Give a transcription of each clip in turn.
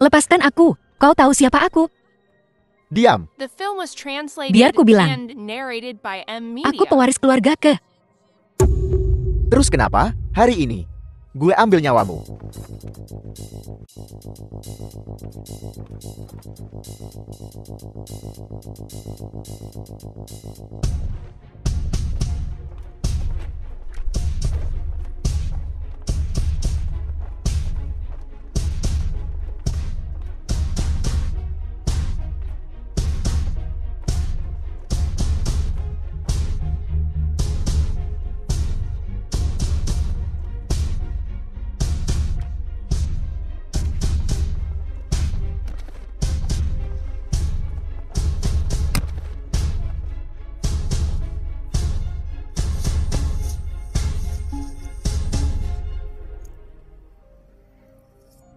Lepaskan aku. Kau tahu siapa aku? Diam. Biar ku bilang. Aku pewaris keluarga Ke. Terus kenapa? Hari ini, gue ambil nyawamu.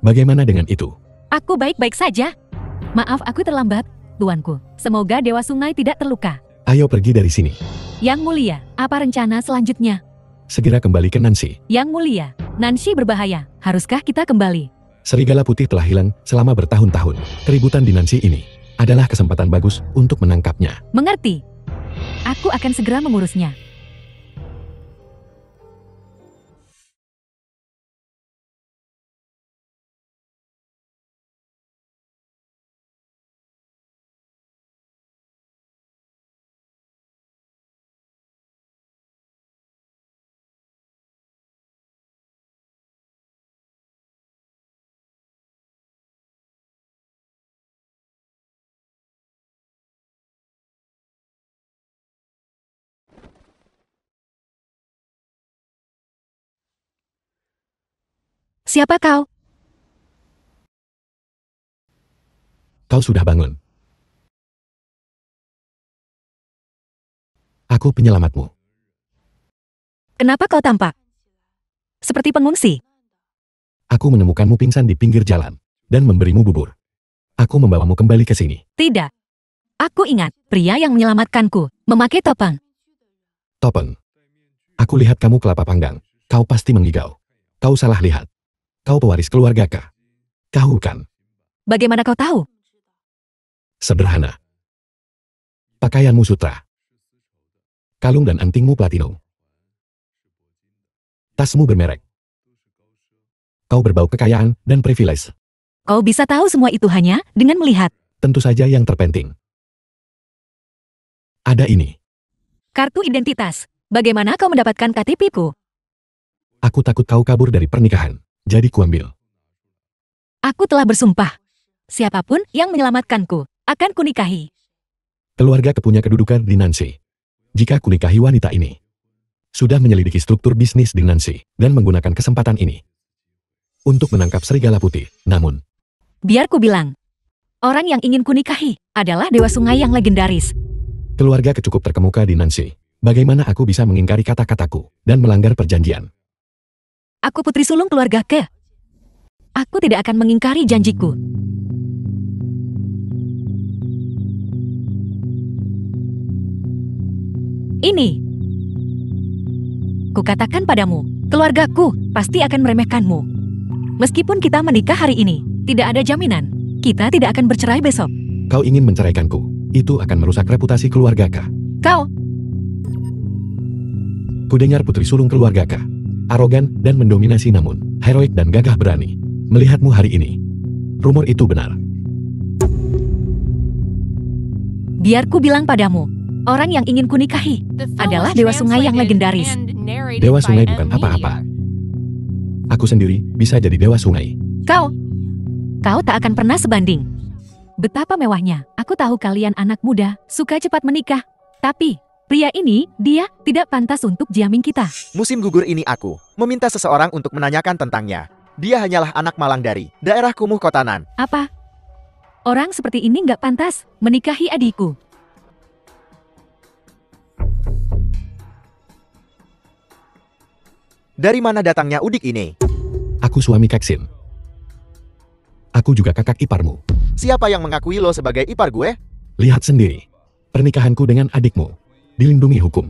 Bagaimana dengan itu? Aku baik-baik saja. Maaf aku terlambat, tuanku. Semoga Dewa Sungai tidak terluka. Ayo pergi dari sini. Yang mulia, apa rencana selanjutnya? Segera kembali ke Nancy. Yang mulia, Nancy berbahaya. Haruskah kita kembali? Serigala putih telah hilang selama bertahun-tahun. Keributan di Nancy ini adalah kesempatan bagus untuk menangkapnya. Mengerti. Aku akan segera mengurusnya. Siapa kau? Kau sudah bangun. Aku penyelamatmu. Kenapa kau tampak seperti pengungsi? Aku menemukanmu pingsan di pinggir jalan dan memberimu bubur. Aku membawamu kembali ke sini. Tidak. Aku ingat pria yang menyelamatkanku memakai topeng. Topeng. Aku lihat kamu kelapa panggang. Kau pasti menggigau. Kau salah lihat. Kau pewaris keluarga Ka. Kau kan? Bagaimana kau tahu? Sederhana. Pakaianmu sutra. Kalung dan antingmu platinum. Tasmu bermerek. Kau berbau kekayaan dan privilege. Kau bisa tahu semua itu hanya dengan melihat. Tentu saja yang terpenting. Ada ini. Kartu identitas. Bagaimana kau mendapatkan KTP-ku? Aku takut kau kabur dari pernikahan. Jadi kuambil. Aku telah bersumpah. Siapapun yang menyelamatkanku akan kunikahi. Keluarga kepunya kedudukan di Nancy. Jika kunikahi wanita ini. Sudah menyelidiki struktur bisnis di Nancy dan menggunakan kesempatan ini untuk menangkap serigala putih. Namun, biar ku bilang, orang yang ingin kunikahi adalah Dewa Sungai yang legendaris. Keluarga kecukup terkemuka di Nancy. Bagaimana aku bisa mengingkari kata-kataku dan melanggar perjanjian? Aku putri sulung keluarga Ke. Aku tidak akan mengingkari janjiku. Ini. Kukatakan padamu, keluargaku pasti akan meremehkanmu. Meskipun kita menikah hari ini, tidak ada jaminan kita tidak akan bercerai besok. Kau ingin menceraikanku? Itu akan merusak reputasi keluarga Ka. Kau. Kudengar putri sulung keluarga Ka. Arogan dan mendominasi namun heroik dan gagah berani. Melihatmu hari ini. Rumor itu benar. Biar ku bilang padamu, orang yang ingin kunikahi adalah Dewa Sungai yang legendaris. Dewa Sungai bukan apa-apa. Aku sendiri bisa jadi Dewa Sungai. Kau tak akan pernah sebanding. Betapa mewahnya. Aku tahu kalian anak muda, suka cepat menikah. Tapi, pria ini, dia tidak pantas untuk jamin kita. Musim gugur ini aku meminta seseorang untuk menanyakan tentangnya. Dia hanyalah anak malang dari daerah kumuh Kotanan. Apa? Orang seperti ini nggak pantas menikahi adikku. Dari mana datangnya udik ini? Aku suami Keksin. Aku juga kakak iparmu. Siapa yang mengakui lo sebagai ipar gue? Lihat sendiri. Pernikahanku dengan adikmu dilindungi hukum.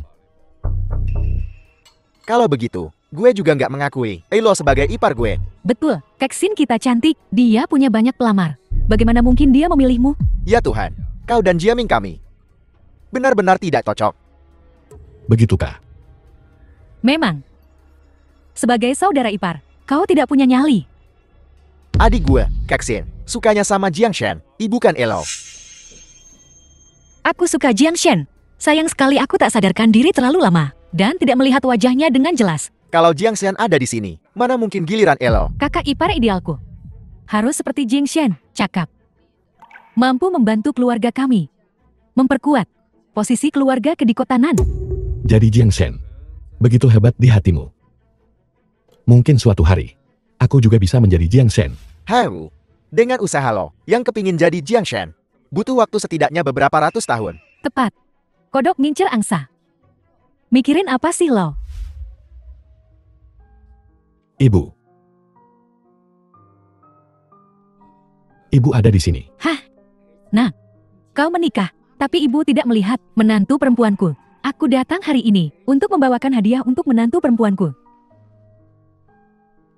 Kalau begitu, Gue juga nggak mengakui Elo sebagai ipar gue. Betul, Keksin kita cantik, dia punya banyak pelamar. Bagaimana mungkin dia memilihmu? Ya Tuhan, kau dan Jiaming kami benar-benar tidak cocok. Begitukah? Memang. Sebagai saudara ipar, kau tidak punya nyali. Adik gue, Keksin, sukanya sama Jiang Shen, ibu kan Elo. Aku suka Jiang Shen. Sayang sekali aku tak sadarkan diri terlalu lama dan tidak melihat wajahnya dengan jelas. Kalau Jiang Shen ada di sini, mana mungkin giliran Elo? Kakak ipar idealku. Harus seperti Jiang Shen, cakap. Mampu membantu keluarga kami. Memperkuat posisi keluarga kedikotanan. Jadi Jiang Shen, begitu hebat di hatimu. Mungkin suatu hari, aku juga bisa menjadi Jiang Shen. Hau, dengan usaha lo yang kepingin jadi Jiang Shen, butuh waktu setidaknya beberapa ratus tahun. Tepat. Kodok ngincer angsa. Mikirin apa sih lo? Ibu. Ibu ada di sini. Hah? Nah, kau menikah, tapi ibu tidak melihat menantu perempuanku. Aku datang hari ini untuk membawakan hadiah untuk menantu perempuanku.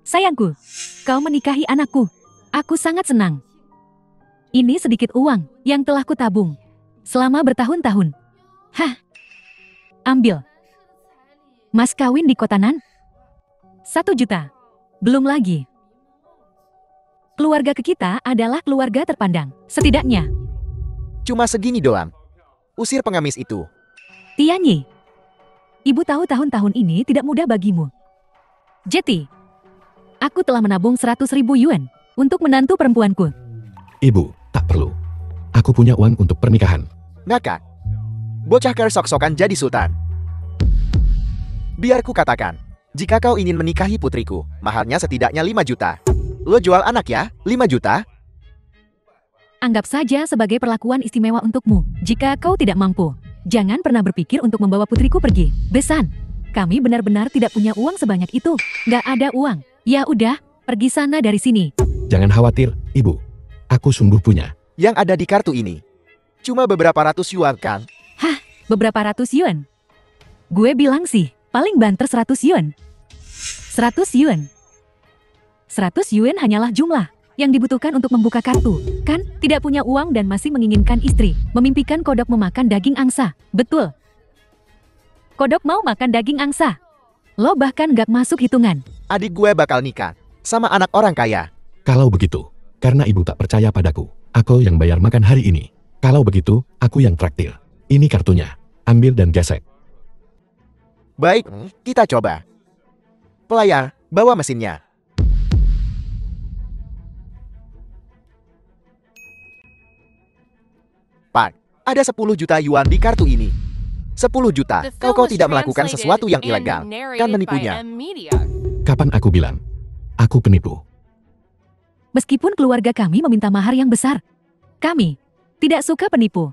Sayangku, kau menikahi anakku. Aku sangat senang. Ini sedikit uang yang telah kutabung selama bertahun-tahun. Hah? Ambil. Mas kawin di Kotanan? 1 juta. Belum lagi. Keluarga kita adalah keluarga terpandang. Setidaknya. Cuma segini doang. Usir pengemis itu. Tianyi. Ibu tahu tahun-tahun ini tidak mudah bagimu. Jeti. Aku telah menabung 100.000 yuan untuk menantu perempuanku. Ibu, tak perlu. Aku punya uang untuk pernikahan. Ngakak. Bocah kere sok-sokan jadi sultan. Biar ku katakan, jika kau ingin menikahi putriku, maharnya setidaknya 5 juta. Lo jual anak ya, 5 juta? Anggap saja sebagai perlakuan istimewa untukmu. Jika kau tidak mampu, jangan pernah berpikir untuk membawa putriku pergi. Besan, kami benar-benar tidak punya uang sebanyak itu. Nggak ada uang. Ya udah, pergi sana dari sini. Jangan khawatir, Ibu. Aku sungguh punya. Yang ada di kartu ini cuma beberapa ratus yuan kan? Hah, beberapa ratus yuan? Gue bilang sih, paling banter 100 yuan. 100 yuan. 100 yuan hanyalah jumlah yang dibutuhkan untuk membuka kartu. Kan, tidak punya uang dan masih menginginkan istri. Memimpikan kodok memakan daging angsa. Betul. Kodok mau makan daging angsa. Lo bahkan gak masuk hitungan. Adik gue bakal nikah sama anak orang kaya. Kalau begitu, karena Ibu tak percaya padaku, aku yang bayar makan hari ini. Kalau begitu, aku yang traktir. Ini kartunya. Ambil dan gesek. Baik, kita coba. Pelayar, bawa mesinnya. Pak, ada 10 juta yuan di kartu ini. 10 juta, kau tidak melakukan sesuatu yang ilegal, kan menipunya. Kapan aku bilang? Aku penipu. Meskipun keluarga kami meminta mahar yang besar, kami tidak suka penipu.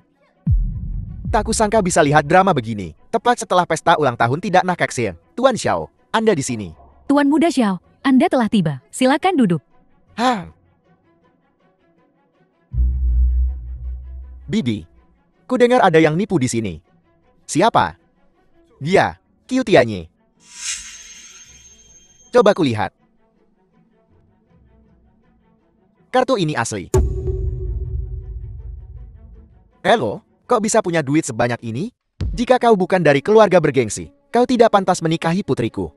Tak kusangka bisa lihat drama begini. Tepat setelah pesta ulang tahun tidak nak Keksin. Tuan Xiao, Anda di sini. Tuan Muda Xiao, Anda telah tiba. Silakan duduk. Hah? Bibi, ku dengar ada yang nipu di sini. Siapa? Dia, Qiu Tianyi. Coba kulihat. Kartu ini asli. Hello, kok bisa punya duit sebanyak ini? Jika kau bukan dari keluarga bergengsi, kau tidak pantas menikahi putriku.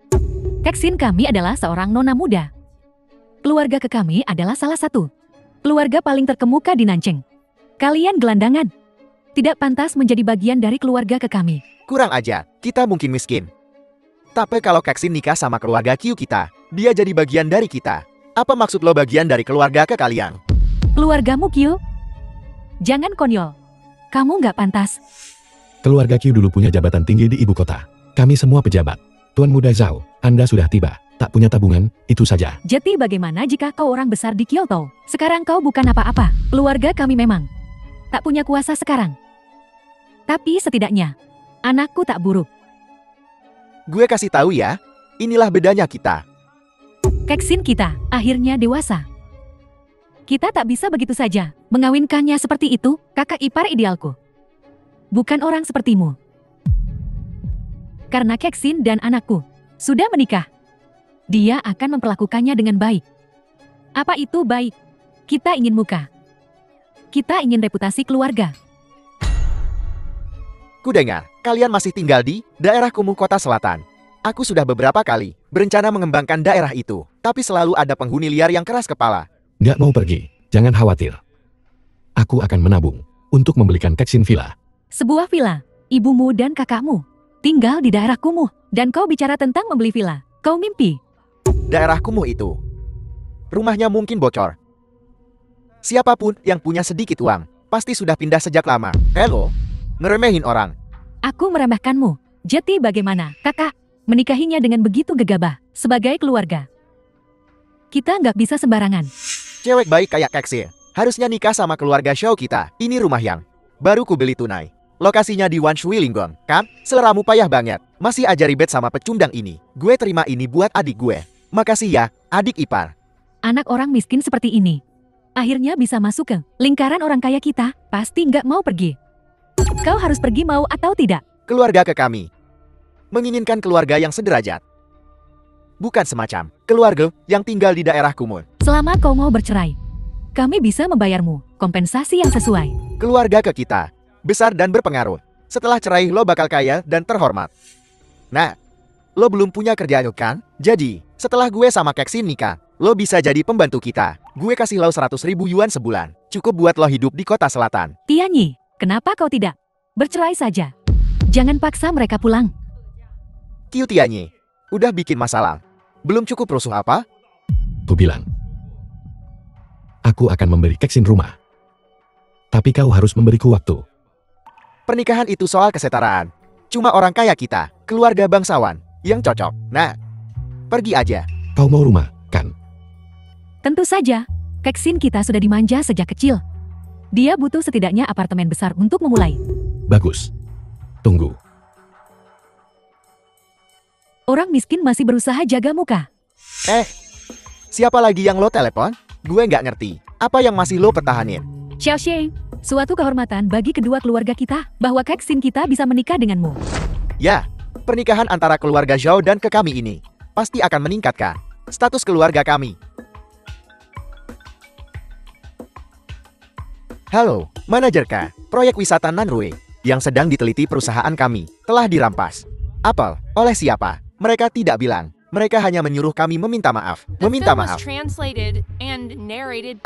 Keksin kami adalah seorang nona muda. Keluarga ke kami adalah salah satu keluarga paling terkemuka di Nanjing. Kalian gelandangan. Tidak pantas menjadi bagian dari keluarga ke kami. Kurang aja, kita mungkin miskin. Tapi kalau Keksin nikah sama keluarga Qiu kita, dia jadi bagian dari kita. Apa maksud lo bagian dari keluarga ke kalian? Keluargamu Qiu? Jangan konyol. Kamu nggak pantas. Keluarga Qiu dulu punya jabatan tinggi di ibu kota. Kami semua pejabat. Tuan Muda Zhao, Anda sudah tiba. Tak punya tabungan, itu saja. Jadi bagaimana jika kau orang besar di Kyoto? Sekarang kau bukan apa-apa. Keluarga kami memang tak punya kuasa sekarang. Tapi setidaknya, anakku tak buruk. Gue kasih tahu ya, inilah bedanya kita. Keksin kita akhirnya dewasa. Kita tak bisa begitu saja mengawinkannya seperti itu, kakak ipar idealku. Bukan orang sepertimu. Karena Keksin dan anakku sudah menikah. dia akan memperlakukannya dengan baik. Apa itu baik? Kita ingin muka. Kita ingin reputasi keluarga. Kudengar, kalian masih tinggal di daerah kumuh kota selatan. Aku sudah beberapa kali berencana mengembangkan daerah itu, tapi selalu ada penghuni liar yang keras kepala. Nggak mau pergi, jangan khawatir. Aku akan menabung untuk membelikan Keksin Villa. Sebuah villa, ibumu dan kakakmu tinggal di daerah kumuh, dan kau bicara tentang membeli villa. Kau mimpi. Daerah kumuh itu, rumahnya mungkin bocor. Siapapun yang punya sedikit uang, pasti sudah pindah sejak lama. Hello, ngeremehin orang. Aku meremehkanmu. Jeti bagaimana, kakak? Menikahinya dengan begitu gegabah, sebagai keluarga. Kita nggak bisa sembarangan. Cewek baik kayak Keksin harusnya nikah sama keluarga show kita. Ini rumah yang baru ku beli tunai. Lokasinya di Wan Shui Linggong, kan? Seleramu payah banget. Masih aja ribet sama pecundang ini. Gue terima ini buat adik gue. Makasih ya, adik ipar. Anak orang miskin seperti ini akhirnya bisa masuk ke lingkaran orang kaya kita, pasti nggak mau pergi. Kau harus pergi mau atau tidak. Keluarga ke kami menginginkan keluarga yang sederajat, bukan semacam keluarga yang tinggal di daerah kumuh. Selama kau mau bercerai, kami bisa membayarmu kompensasi yang sesuai. Keluarga ke kita besar dan berpengaruh. Setelah cerai lo bakal kaya dan terhormat. Nah, lo belum punya kerjaan kan? Jadi, setelah gue sama Keksin nikah, lo bisa jadi pembantu kita. Gue kasih lo 100.000 yuan sebulan. Cukup buat lo hidup di kota selatan. Tianyi, kenapa kau tidak bercerai saja? Jangan paksa mereka pulang. Kiu Tianyi, udah bikin masalah. Belum cukup rusuh apa? Ku bilang, aku akan memberi Keksin rumah. Tapi kau harus memberiku waktu. Pernikahan itu soal kesetaraan. Cuma orang kaya kita, keluarga bangsawan, yang cocok. Nah, pergi aja. Kau mau rumah, kan? Tentu saja, Keksin kita sudah dimanja sejak kecil. Dia butuh setidaknya apartemen besar untuk memulai. Bagus. Tunggu. Orang miskin masih berusaha jaga muka. Siapa lagi yang lo telepon? Gue nggak ngerti. Apa yang masih lo pertahanin? Xiao Sheng, suatu kehormatan bagi kedua keluarga kita bahwa Keksin kita bisa menikah denganmu. Ya, pernikahan antara keluarga Zhao dan ke kami ini pasti akan meningkatkan status keluarga kami. Halo, manajer K, proyek wisata Nanrui yang sedang diteliti perusahaan kami telah dirampas. Apel, oleh siapa? Mereka tidak bilang. Mereka hanya menyuruh kami meminta maaf. Meminta maaf.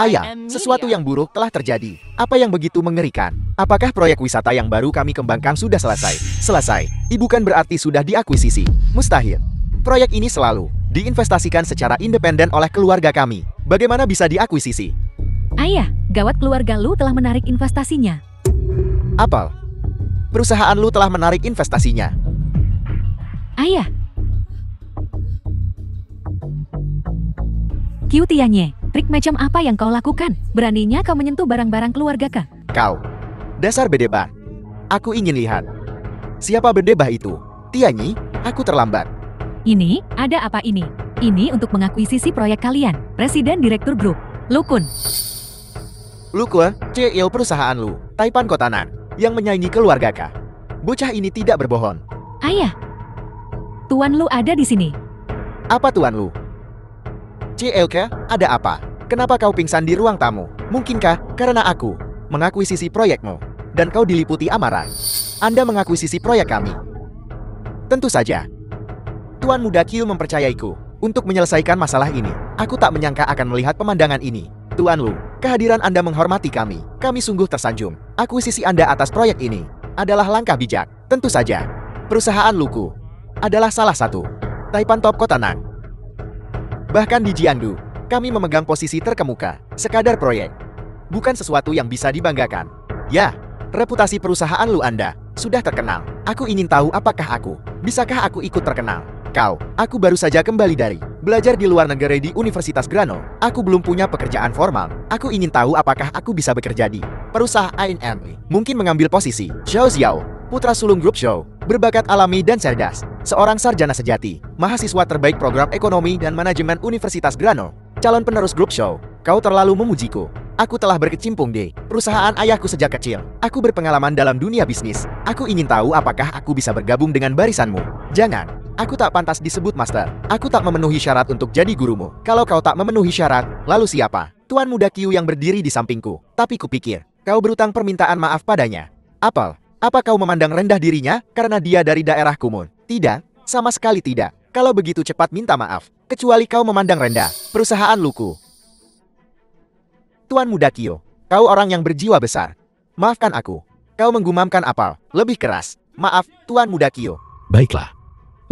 Ayah, sesuatu yang buruk telah terjadi. Apa yang begitu mengerikan? Apakah proyek wisata yang baru kami kembangkan sudah selesai? Selesai. Bukan berarti sudah diakuisisi. Mustahil. Proyek ini selalu diinvestasikan secara independen oleh keluarga kami. Bagaimana bisa diakuisisi? Ayah, gawat keluarga lu telah menarik investasinya. Apel, perusahaan lu telah menarik investasinya. Ayah. Kiu Tianyi, trik macam apa yang kau lakukan? Beraninya kau menyentuh barang-barang keluarga kah? Kau, dasar bedebah. Aku ingin lihat. Siapa bedebah itu? Tianyi, aku terlambat. Ini, ada apa ini? Ini untuk mengakuisisi proyek kalian. Presiden Direktur Grup, Lu Kun. Lu Kun, CEO perusahaan lu, Taipan Kotanan, yang menyaingi keluarga kah? Bocah ini tidak berbohong. Ayah, tuan lu ada di sini. Apa tuan lu? CLK, ada apa? Kenapa kau pingsan di ruang tamu? Mungkinkah karena aku mengakuisisi proyekmu dan kau diliputi amarah? Anda mengakuisisi proyek kami. Tentu saja. Tuan muda Kiu mempercayaiku untuk menyelesaikan masalah ini. Aku tak menyangka akan melihat pemandangan ini. Tuan Lu, kehadiran Anda menghormati kami. Kami sungguh tersanjung. Akuisisi Anda atas proyek ini adalah langkah bijak. Tentu saja. Perusahaan Luku adalah salah satu Taipan Top Kotanan. Bahkan di Jiangdu, kami memegang posisi terkemuka. Sekadar proyek, bukan sesuatu yang bisa dibanggakan. Ya, reputasi perusahaan lu Anda sudah terkenal. Aku ingin tahu apakah bisakah aku ikut terkenal? Aku baru saja kembali dari belajar di luar negeri di Universitas Grano. Aku belum punya pekerjaan formal. Aku ingin tahu apakah aku bisa bekerja di perusahaan ini. Mungkin mengambil posisi Xiao Xiao, putra sulung grup Show, berbakat alami dan cerdas. Seorang sarjana sejati, mahasiswa terbaik program ekonomi dan manajemen Universitas Grano. Calon penerus grup Show. Kau terlalu memujiku. Aku telah berkecimpung di perusahaan ayahku sejak kecil. Aku berpengalaman dalam dunia bisnis. Aku ingin tahu apakah aku bisa bergabung dengan barisanmu. Jangan. Aku tak pantas disebut master. Aku tak memenuhi syarat untuk jadi gurumu. Kalau kau tak memenuhi syarat, lalu siapa? Tuan muda Qiu yang berdiri di sampingku. Tapi kupikir, kau berutang permintaan maaf padanya. Apel, apa kau memandang rendah dirinya karena dia dari daerah Kumun? Tidak, sama sekali tidak. Kalau begitu cepat minta maaf, kecuali kau memandang rendah perusahaan Luku. Tuan muda Qiu, kau orang yang berjiwa besar. Maafkan aku. Kau menggumamkan Apel lebih keras. Maaf, Tuan muda Qiu. Baiklah.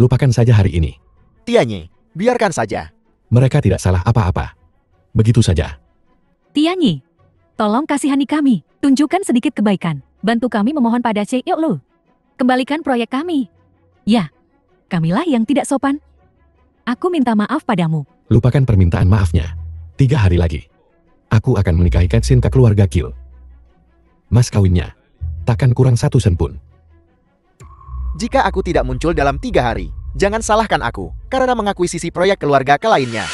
Lupakan saja hari ini. Tianyi, biarkan saja. Mereka tidak salah apa-apa. Begitu saja. Tianyi, tolong kasihani kami. Tunjukkan sedikit kebaikan. Bantu kami memohon pada CEO Lu. Kembalikan proyek kami. Ya, kamilah yang tidak sopan. Aku minta maaf padamu. Lupakan permintaan maafnya. 3 hari lagi. Aku akan menikahi Kexin ke keluarga Qiu. Mas kawinnya. Takkan kurang 1 sen pun. Jika aku tidak muncul dalam 3 hari, jangan salahkan aku, karena mengakuisisi proyek keluarga ke lainnya.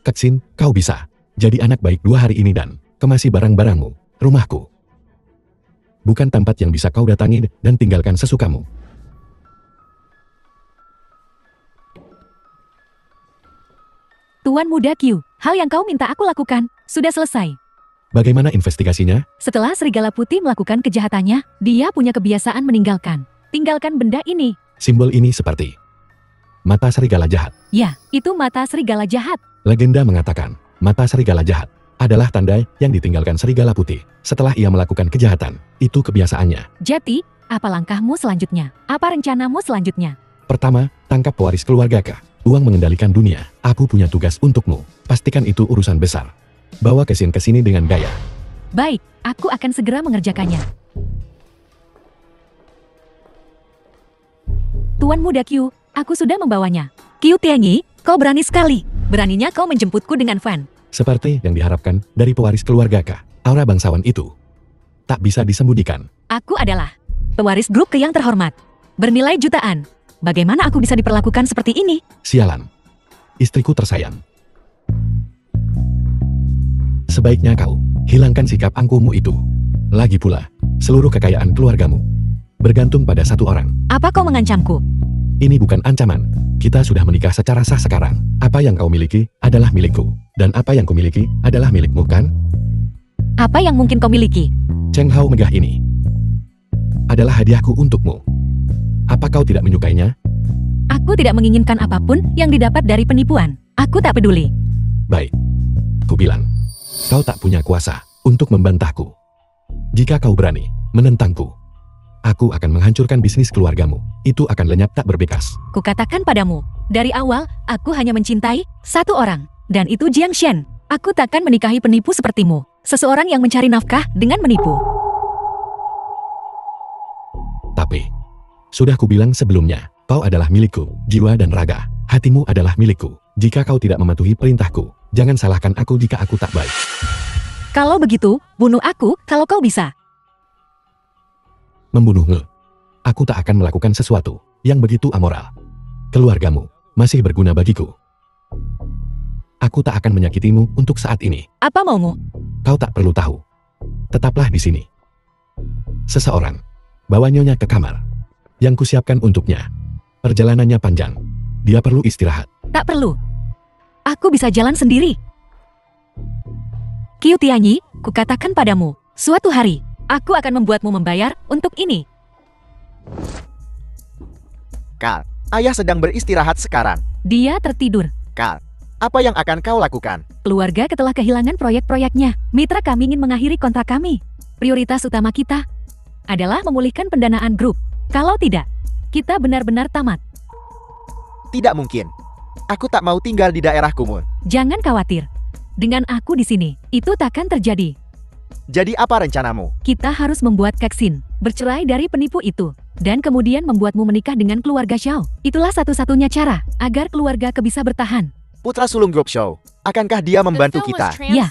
Kexin, kau bisa. Jadi anak baik 2 hari ini dan kemasi barang-barangmu, rumahku. Bukan tempat yang bisa kau datangi dan tinggalkan sesukamu. Tuan muda Qiu, hal yang kau minta aku lakukan, sudah selesai. Bagaimana investigasinya? Setelah serigala putih melakukan kejahatannya, dia punya kebiasaan tinggalkan benda ini. Simbol ini seperti mata serigala jahat. Ya, itu mata serigala jahat. Legenda mengatakan, mata serigala jahat adalah tanda yang ditinggalkan serigala putih setelah ia melakukan kejahatan. Itu kebiasaannya. Jadi, apa langkahmu selanjutnya? Apa rencanamu selanjutnya? Pertama, tangkap pewaris keluarga K. Uang mengendalikan dunia. Aku punya tugas untukmu. Pastikan itu urusan besar. Bawa Kexin ke sini dengan gaya. Baik, aku akan segera mengerjakannya. Tuan muda Qiu, aku sudah membawanya. Qiu Tianyi, kau berani sekali. Beraninya kau menjemputku dengan van. Seperti yang diharapkan dari pewaris keluarga K. Aura bangsawan itu tak bisa disembunyikan. Aku adalah pewaris grup Ke yang terhormat. Bernilai jutaan. Bagaimana aku bisa diperlakukan seperti ini? Sialan. Istriku tersayang. Sebaiknya kau hilangkan sikap angkuhmu itu. Lagi pula, seluruh kekayaan keluargamu bergantung pada 1 orang. Apa kau mengancamku? Ini bukan ancaman. Kita sudah menikah secara sah sekarang. Apa yang kau miliki adalah milikku. Dan apa yang kumiliki adalah milikmu, kan? Apa yang mungkin kau miliki? Cheng Hao megah ini adalah hadiahku untukmu. Apa kau tidak menyukainya? Aku tidak menginginkan apapun yang didapat dari penipuan. Aku tak peduli. Baik. Ku bilang, kau tak punya kuasa untuk membantahku. Jika kau berani menentangku, aku akan menghancurkan bisnis keluargamu. Itu akan lenyap tak berbekas. Kukatakan padamu, dari awal aku hanya mencintai 1 orang, dan itu Jiang Shen. Aku takkan menikahi penipu sepertimu, seseorang yang mencari nafkah dengan menipu. Tapi, sudah kubilang sebelumnya, kau adalah milikku, jiwa dan raga. Hatimu adalah milikku. Jika kau tidak mematuhi perintahku, jangan salahkan aku jika aku tak baik. Kalau begitu, bunuh aku kalau kau bisa. Membunuhmu. Aku tak akan melakukan sesuatu yang begitu amoral. Keluargamu masih berguna bagiku. Aku tak akan menyakitimu untuk saat ini. Apa maumu? Kau tak perlu tahu. Tetaplah di sini. Seseorang bawa nyonya ke kamar yang kusiapkan untuknya. Perjalanannya panjang. Dia perlu istirahat. Tak perlu. Aku bisa jalan sendiri. Qiu Tianyi, kukatakan padamu, suatu hari, aku akan membuatmu membayar untuk ini. Kal, ayah sedang beristirahat sekarang. Dia tertidur. Kal, apa yang akan kau lakukan? Keluarga telah kehilangan proyek-proyeknya. Mitra kami ingin mengakhiri kontrak kami. Prioritas utama kita adalah memulihkan pendanaan grup. Kalau tidak, kita benar-benar tamat. Tidak mungkin. Aku tak mau tinggal di daerah Kumun. Jangan khawatir. Dengan aku di sini, itu takkan terjadi. Jadi apa rencanamu? Kita harus membuat Kexin bercerai dari penipu itu, dan kemudian membuatmu menikah dengan keluarga Xiao. Itulah satu-satunya cara agar keluarga bisa bertahan. Putra sulung grup show. Akankah dia membantu kita? Ya.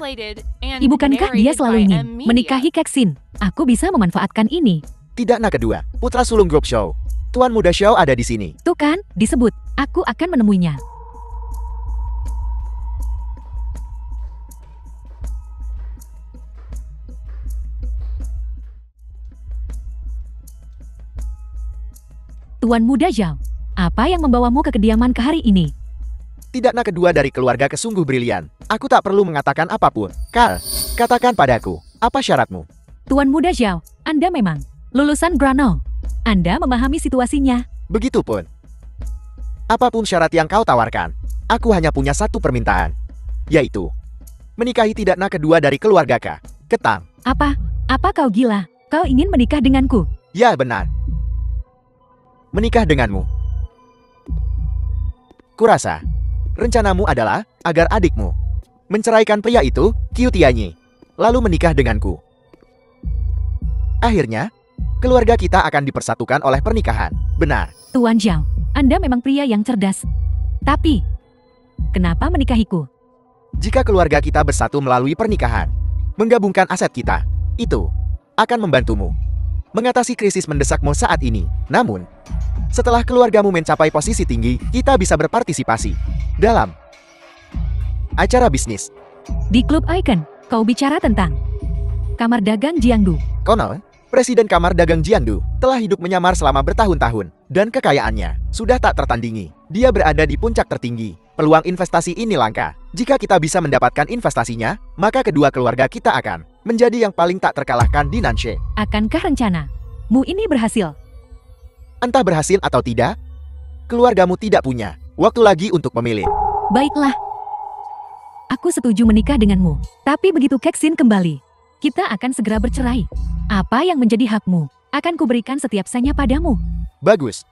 Bukankah dia selalu ingin menikahi Kexin? Aku bisa memanfaatkan ini. Tidak nak kedua. Putra sulung grup show. Tuan muda Xiao ada di sini. Tuh kan, disebut. Aku akan menemuinya. Tuan muda Zhao, Apa yang membawamu ke kediaman ke hari ini? Tidak anak kedua dari keluarga kesungguh brilian. Aku tak perlu mengatakan apapun. Carl, katakan padaku, apa syaratmu? Tuan Muda Zhao, Anda memang lulusan Brano. Anda memahami situasinya. Begitupun. Apapun syarat yang kau tawarkan, aku hanya punya satu permintaan, yaitu menikahi tidak anak kedua dari keluarga K. Ketang. Apa? Apa kau gila? Kau ingin menikah denganku? Ya benar. Menikah denganmu. Kurasa, rencanamu adalah agar adikmu menceraikan pria itu, Qiu Tianyi, lalu menikah denganku. Akhirnya, keluarga kita akan dipersatukan oleh pernikahan. Benar. Tuan Zhao, Anda memang pria yang cerdas. Tapi, kenapa menikahiku? Jika keluarga kita bersatu melalui pernikahan, menggabungkan aset kita, itu akan membantumu mengatasi krisis mendesakmu saat ini. Namun, setelah keluargamu mencapai posisi tinggi, kita bisa berpartisipasi dalam acara bisnis. Di Klub Icon, kau bicara tentang Kamar Dagang Jiangdu. Konon, Presiden Kamar Dagang Jiangdu telah hidup menyamar selama bertahun-tahun, dan kekayaannya sudah tak tertandingi. Dia berada di puncak tertinggi. Peluang investasi ini langka. Jika kita bisa mendapatkan investasinya, maka kedua keluarga kita akan menjadi yang paling tak terkalahkan di Nanshe. Akankah rencanamu ini berhasil? Entah berhasil atau tidak, keluargamu tidak punya waktu lagi untuk memilih. Baiklah. Aku setuju menikah denganmu. Tapi begitu Kexin kembali, kita akan segera bercerai. Apa yang menjadi hakmu, akan kuberikan setiap senya padamu. Bagus.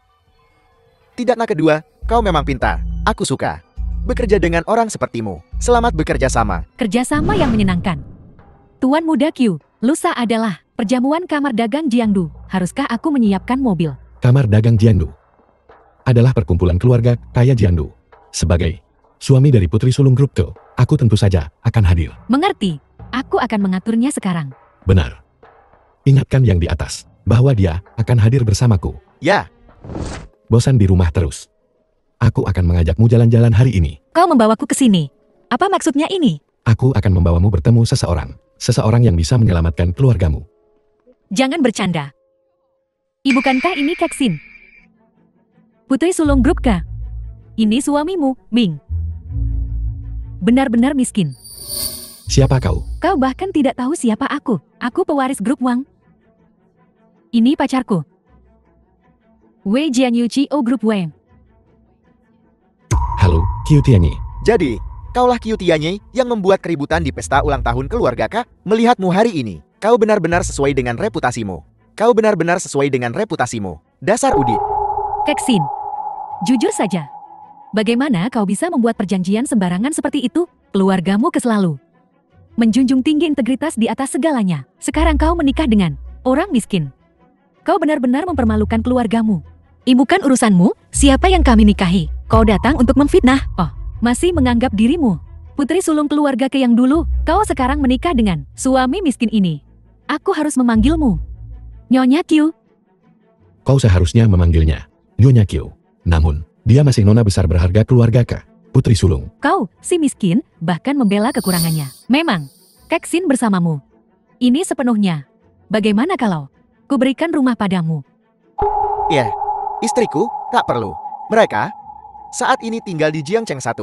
Tidak nak kedua, kau memang pintar. Aku suka bekerja dengan orang sepertimu. Selamat bekerja sama. Kerjasama yang menyenangkan. Tuan Muda Q, lusa adalah perjamuan Kamar Dagang Jiangdu. Haruskah aku menyiapkan mobil? Kamar Dagang Jiangdu adalah perkumpulan keluarga kaya Jiangdu. Sebagai suami dari Putri Sulung Group Ke, aku tentu saja akan hadir. Mengerti? Aku akan mengaturnya sekarang. Benar. Ingatkan yang di atas, bahwa dia akan hadir bersamaku. Ya. Bosan di rumah terus. Aku akan mengajakmu jalan-jalan hari ini. Kau membawaku ke sini. Apa maksudnya ini? Aku akan membawamu bertemu seseorang. Seseorang yang bisa menyelamatkan keluargamu. Jangan bercanda. Bukankah ini Kexin? Putri Sulung Group K. Ini suamimu, Ming. Benar-benar miskin. Siapa kau? Kau bahkan tidak tahu siapa aku. Aku pewaris grup Wang. Ini pacarku. Wei Jianyu Chio Group Wang. Halo, Qiu Tianyi. Jadi, kaulah Qiu Tianyi yang membuat keributan di pesta ulang tahun keluarga K. Melihatmu hari ini, kau benar-benar sesuai dengan reputasimu. Kau benar-benar sesuai dengan reputasimu. Dasar udit. Kexin, jujur saja. Bagaimana kau bisa membuat perjanjian sembarangan seperti itu? Keluargamu keselalu menjunjung tinggi integritas di atas segalanya. Sekarang kau menikah dengan orang miskin. Kau benar-benar mempermalukan keluargamu. Bukan urusanmu, siapa yang kami nikahi. Kau datang untuk memfitnah. Oh, masih menganggap dirimu putri sulung keluarga Ke yang dulu. Kau sekarang menikah dengan suami miskin ini. Aku harus memanggilmu Nyonya Qiu. Kau seharusnya memanggilnya Nyonya Qiu. Namun, dia masih nona besar berharga keluarga Ke, putri sulung. Kau, si miskin, bahkan membela kekurangannya. Memang, Kexin bersamamu. Ini sepenuhnya. Bagaimana kalau kuberikan rumah padamu? Ya, istriku, tak perlu. Mereka saat ini tinggal di Jiangcheng 1.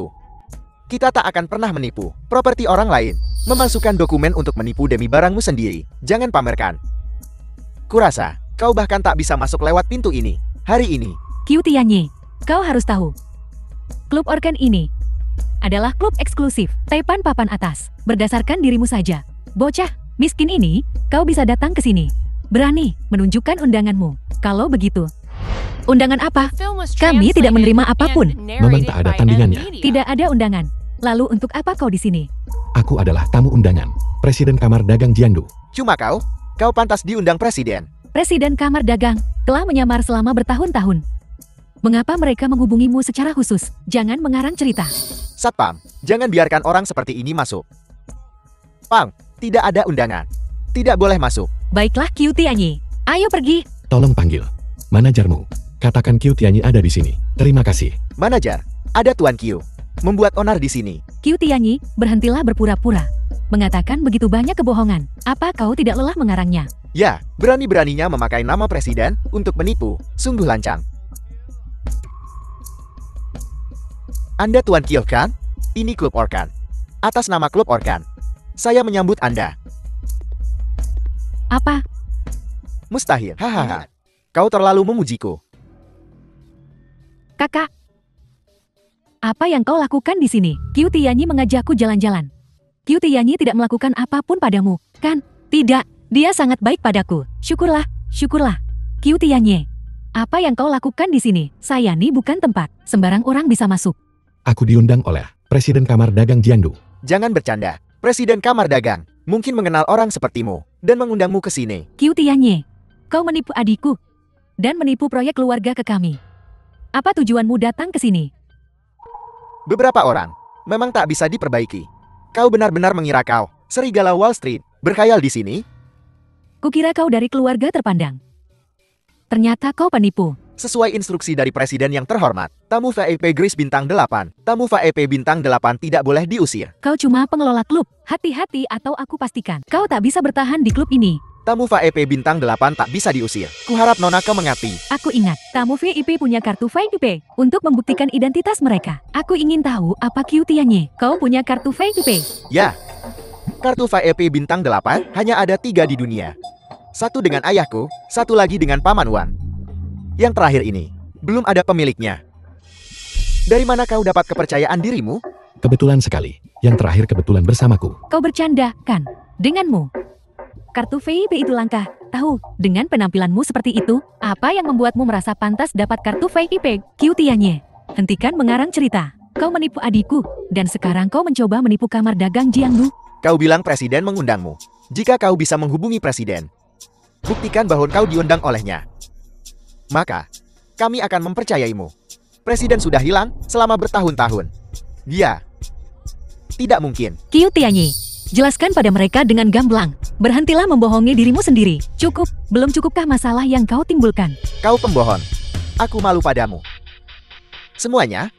Kita tak akan pernah menipu properti orang lain. Memasukkan dokumen untuk menipu demi barangmu sendiri. Jangan pamerkan. Kurasa, kau bahkan tak bisa masuk lewat pintu ini. Hari ini. Qiu Tianyi, kau harus tahu. Klub Orkan ini adalah klub eksklusif Taipan papan atas. Berdasarkan dirimu saja, bocah miskin ini, kau bisa datang ke sini. Berani menunjukkan undanganmu. Kalau begitu, undangan apa? Kami tidak menerima apapun. Memang tak ada tandingannya. Tidak ada undangan. Lalu untuk apa kau di sini? Aku adalah tamu undangan, Presiden Kamar Dagang Jiangdu. Cuma kau pantas diundang presiden. Presiden Kamar Dagang telah menyamar selama bertahun-tahun. Mengapa mereka menghubungimu secara khusus? Jangan mengarang cerita. Satpam, jangan biarkan orang seperti ini masuk. Pang, tidak ada undangan. Tidak boleh masuk. Baiklah Qiu Tianyi, ayo pergi. Tolong panggil manajermu. Katakan Qiu Tianyi ada di sini. Terima kasih. Manajer, ada Tuan Qiu. Membuat onar di sini. Qiu Tianyi, berhentilah berpura-pura. Mengatakan begitu banyak kebohongan. Apa kau tidak lelah mengarangnya? Ya, berani-beraninya memakai nama presiden untuk menipu. Sungguh lancang. Anda Tuan Kyo kan? Ini klub Orkan. Atas nama klub Orkan, saya menyambut Anda. Apa? Mustahil, hahaha. Kau terlalu memujiku. Kakak? Apa yang kau lakukan di sini? Qiu Tianyi mengajakku jalan-jalan. Qiu Tianyi tidak melakukan apapun padamu, kan? Tidak, dia sangat baik padaku. Syukurlah, syukurlah. Qiu Tianyi, apa yang kau lakukan di sini? Sayani bukan tempat sembarang orang bisa masuk. Aku diundang oleh Presiden Kamar Dagang Jiangdu. Jangan bercanda. Presiden Kamar Dagang mungkin mengenal orang sepertimu dan mengundangmu ke sini. Qiu Tianyi, kau menipu adikku dan menipu proyek keluarga ke kami. Apa tujuanmu datang ke sini? Beberapa orang memang tak bisa diperbaiki. Kau benar-benar mengira kau serigala Wall Street berkhayal di sini? Kukira kau dari keluarga terpandang. Ternyata kau penipu. Sesuai instruksi dari Presiden yang terhormat, tamu VIP Grace Bintang 8, tamu VIP Bintang 8 tidak boleh diusir. Kau cuma pengelola klub. Hati-hati atau aku pastikan kau tak bisa bertahan di klub ini. Tamu VIP Bintang 8 tak bisa diusir. Kuharap Nona kau mengerti. Aku ingat, tamu VIP punya kartu VIP untuk membuktikan identitas mereka. Aku ingin tahu apa Qiu Tianyi. Kau punya kartu VIP? Ya, kartu VIP Bintang 8 hanya ada 3 di dunia. Satu dengan ayahku, satu lagi dengan Paman Wan. Yang terakhir ini, belum ada pemiliknya. Dari mana kau dapat kepercayaan dirimu? Kebetulan sekali. Yang terakhir kebetulan bersamaku. Kau bercanda, kan? Denganmu. Kartu VIP itu langka. Tahu, dengan penampilanmu seperti itu, apa yang membuatmu merasa pantas dapat kartu VIP? Qiu Tianyi, hentikan mengarang cerita. Kau menipu adikku, dan sekarang kau mencoba menipu Kamar Dagang Jiangdu. Kau bilang Presiden mengundangmu. Jika kau bisa menghubungi Presiden, buktikan bahwa kau diundang olehnya. Maka, kami akan mempercayaimu. Presiden sudah hilang selama bertahun-tahun. Dia tidak mungkin. Qiu Tianyi, jelaskan pada mereka dengan gamblang. Berhentilah membohongi dirimu sendiri. Cukup, belum cukupkah masalah yang kau timbulkan? Kau pembohong. Aku malu padamu. Semuanya,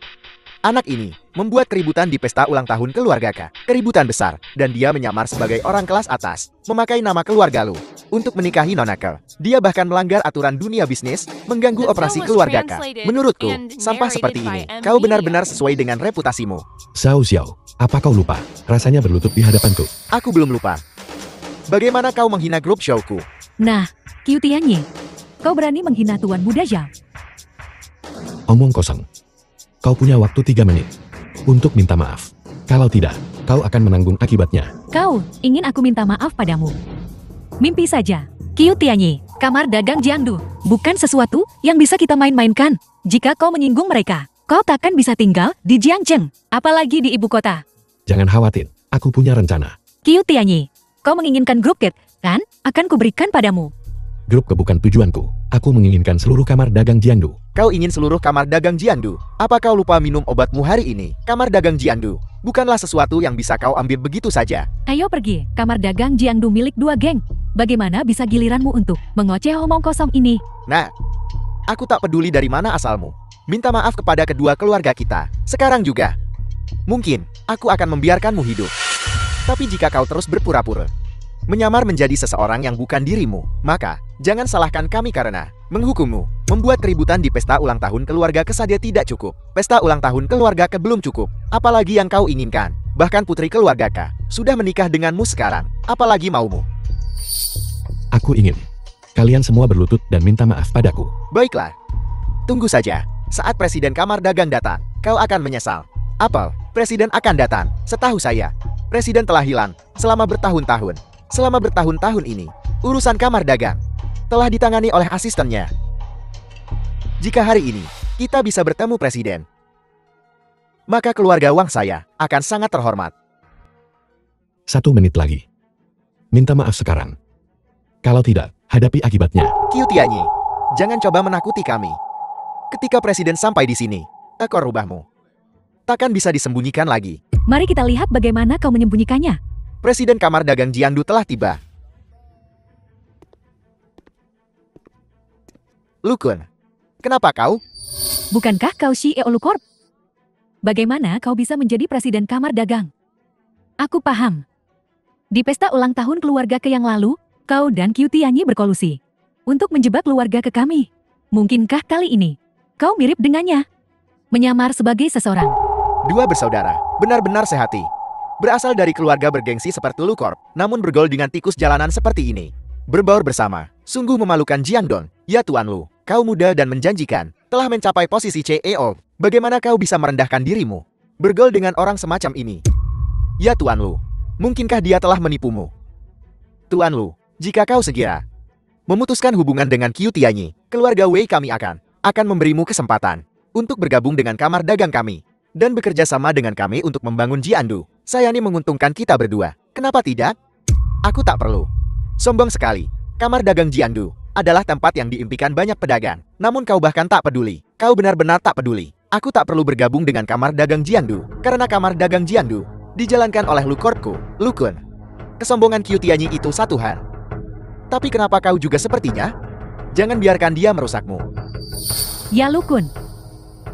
anak ini membuat keributan di pesta ulang tahun keluarga K. Keributan besar, dan dia menyamar sebagai orang kelas atas, memakai nama keluarga lu untuk menikahi Nona Ke. Dia bahkan melanggar aturan dunia bisnis, mengganggu operasi keluarga K. Menurutku, sampah seperti ini, kau benar-benar sesuai dengan reputasimu. Xiao Xiao, apa kau lupa? Rasanya berlutut di hadapanku. Aku belum lupa. Bagaimana kau menghina grup showku? Nah, Qiu Tianyi, kau berani menghina Tuan Muda Zhao. Omong kosong. Kau punya waktu 3 menit untuk minta maaf. Kalau tidak, kau akan menanggung akibatnya. Kau ingin aku minta maaf padamu? Mimpi saja. Qiu Tianyi, Kamar Dagang Jiangdu, bukan sesuatu yang bisa kita main-mainkan. Jika kau menyinggung mereka, kau takkan bisa tinggal di Jiangzheng, apalagi di ibu kota. Jangan khawatir, aku punya rencana. Qiu Tianyi, kau menginginkan grup Ket, kan? Akan kuberikan padamu. Grup Ke bukan tujuanku. Aku menginginkan seluruh Kamar Dagang Jiangdu. Kau ingin seluruh Kamar Dagang Jiangdu? Apa kau lupa minum obatmu hari ini? Kamar Dagang Jiangdu bukanlah sesuatu yang bisa kau ambil begitu saja. Ayo pergi, Kamar Dagang Jiangdu milik 2 geng. Bagaimana bisa giliranmu untuk mengoceh omong kosong ini? Nah, aku tak peduli dari mana asalmu. Minta maaf kepada kedua keluarga kita. Sekarang juga. Mungkin, aku akan membiarkanmu hidup. Tapi jika kau terus berpura-pura, menyamar menjadi seseorang yang bukan dirimu, maka jangan salahkan kami karena menghukummu. Membuat keributan di pesta ulang tahun keluarga Ke saja tidak cukup. Pesta ulang tahun keluarga Ke belum cukup. Apalagi yang kau inginkan. Bahkan putri keluarga K sudah menikah denganmu sekarang. Apalagi maumu. Aku ingin kalian semua berlutut dan minta maaf padaku. Baiklah. Tunggu saja. Saat Presiden Kamar Dagang datang, kau akan menyesal. Apel, Presiden akan datang. Setahu saya, Presiden telah hilang selama bertahun-tahun. Selama bertahun-tahun ini, urusan Kamar Dagang telah ditangani oleh asistennya. Jika hari ini kita bisa bertemu Presiden, maka keluarga Wang saya akan sangat terhormat. 1 menit lagi. Minta maaf sekarang. Kalau tidak, hadapi akibatnya. Qiu Tianyi, jangan coba menakuti kami. Ketika Presiden sampai di sini, ekor rubahmu takkan bisa disembunyikan lagi. Mari kita lihat bagaimana kau menyembunyikannya. Presiden Kamar Dagang Jiangdu telah tiba. Lukun, kenapa kau? Bukankah kau CEO Lucorp? Bagaimana kau bisa menjadi Presiden Kamar Dagang? Aku paham. Di pesta ulang tahun keluarga Ke yang lalu, kau dan Qiu Tianyi berkolusi untuk menjebak keluarga Ke kami. Mungkinkah kali ini kau mirip dengannya? Menyamar sebagai seseorang Dua bersaudara, benar-benar sehati. Berasal dari keluarga bergengsi seperti Lu Corp, namun bergaul dengan tikus jalanan seperti ini. Berbaur bersama, sungguh memalukan Jiangdong. Ya Tuan Lu, kau muda dan menjanjikan, telah mencapai posisi CEO. Bagaimana kau bisa merendahkan dirimu? Bergaul dengan orang semacam ini. Ya Tuan Lu, mungkinkah dia telah menipumu? Tuan Lu, jika kau segera memutuskan hubungan dengan Qiu Tianyi, keluarga Wei kami akan memberimu kesempatan untuk bergabung dengan kamar dagang kami dan bekerja sama dengan kami untuk membangun Jiandu. Saya ini menguntungkan kita berdua. Kenapa tidak? Aku tak perlu. Sombong sekali. Kamar dagang Jiandu adalah tempat yang diimpikan banyak pedagang. Namun kau bahkan tak peduli. Kau benar-benar tak peduli. Aku tak perlu bergabung dengan kamar dagang Jiandu karena kamar dagang Jiandu dijalankan oleh Lu Corpku, Lu Kun. Kesombongan Qiu Tianyi itu satu hal. Tapi kenapa kau juga sepertinya? Jangan biarkan dia merusakmu. Ya Lu Kun,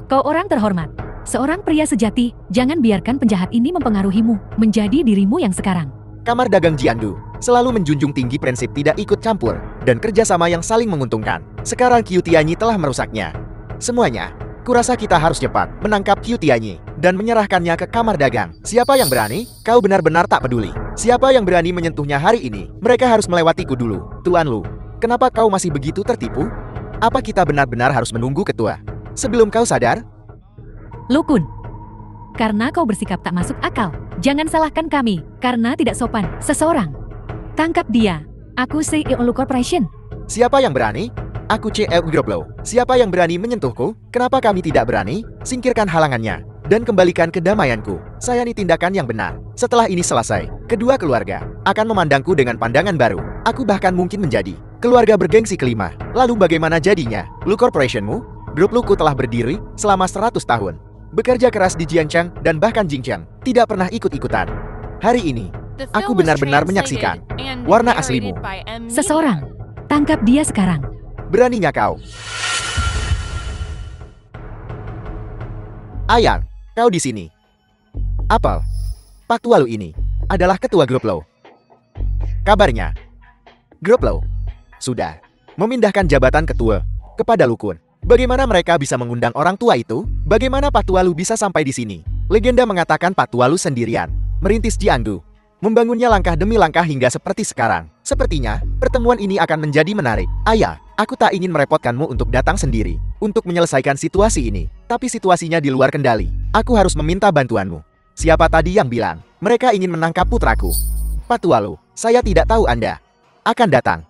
kau orang terhormat. Seorang pria sejati, jangan biarkan penjahat ini mempengaruhimu menjadi dirimu yang sekarang. Kamar dagang Jiandu selalu menjunjung tinggi prinsip tidak ikut campur dan kerjasama yang saling menguntungkan. Sekarang Qiu Tianyi telah merusaknya. Semuanya, kurasa kita harus cepat menangkap Qiu Tianyi dan menyerahkannya ke kamar dagang. Siapa yang berani? Kau benar-benar tak peduli. Siapa yang berani menyentuhnya hari ini? Mereka harus melewatiku dulu. Tuan Lu, kenapa kau masih begitu tertipu? Apa kita benar-benar harus menunggu ketua sebelum kau sadar? Lu Kun, karena kau bersikap tak masuk akal, jangan salahkan kami karena tidak sopan. Seseorang, tangkap dia. Aku CEO Lu Corporation. Siapa yang berani? Aku CEO Group Lo. Siapa yang berani menyentuhku? Kenapa kami tidak berani? Singkirkan halangannya dan kembalikan kedamaianku. Saya ini tindakan yang benar. Setelah ini selesai, kedua keluarga akan memandangku dengan pandangan baru. Aku bahkan mungkin menjadi keluarga bergengsi kelima. Lalu bagaimana jadinya? Lu Corporationmu? Grup Luku telah berdiri selama 100 tahun. Bekerja keras di Jiangcheng dan bahkan Jingcheng. Tidak pernah ikut-ikutan. Hari ini, aku benar-benar menyaksikan warna aslimu. Seseorang, tangkap dia sekarang. Beraninya kau? Ayang, kau di sini. Apel, Pak Tualu ini adalah ketua grup Lo. Kabarnya, grup Lo sudah memindahkan jabatan ketua kepada Lu Kun. Bagaimana mereka bisa mengundang orang tua itu? Bagaimana Pak Tualu bisa sampai di sini? Legenda mengatakan Pak Tualu sendirian merintis Jiangdu, membangunnya langkah demi langkah hingga seperti sekarang. Sepertinya, pertemuan ini akan menjadi menarik. Ayah, aku tak ingin merepotkanmu untuk datang sendiri untuk menyelesaikan situasi ini. Tapi situasinya di luar kendali. Aku harus meminta bantuanmu. Siapa tadi yang bilang mereka ingin menangkap putraku? Pak Tualu, saya tidak tahu Anda akan datang.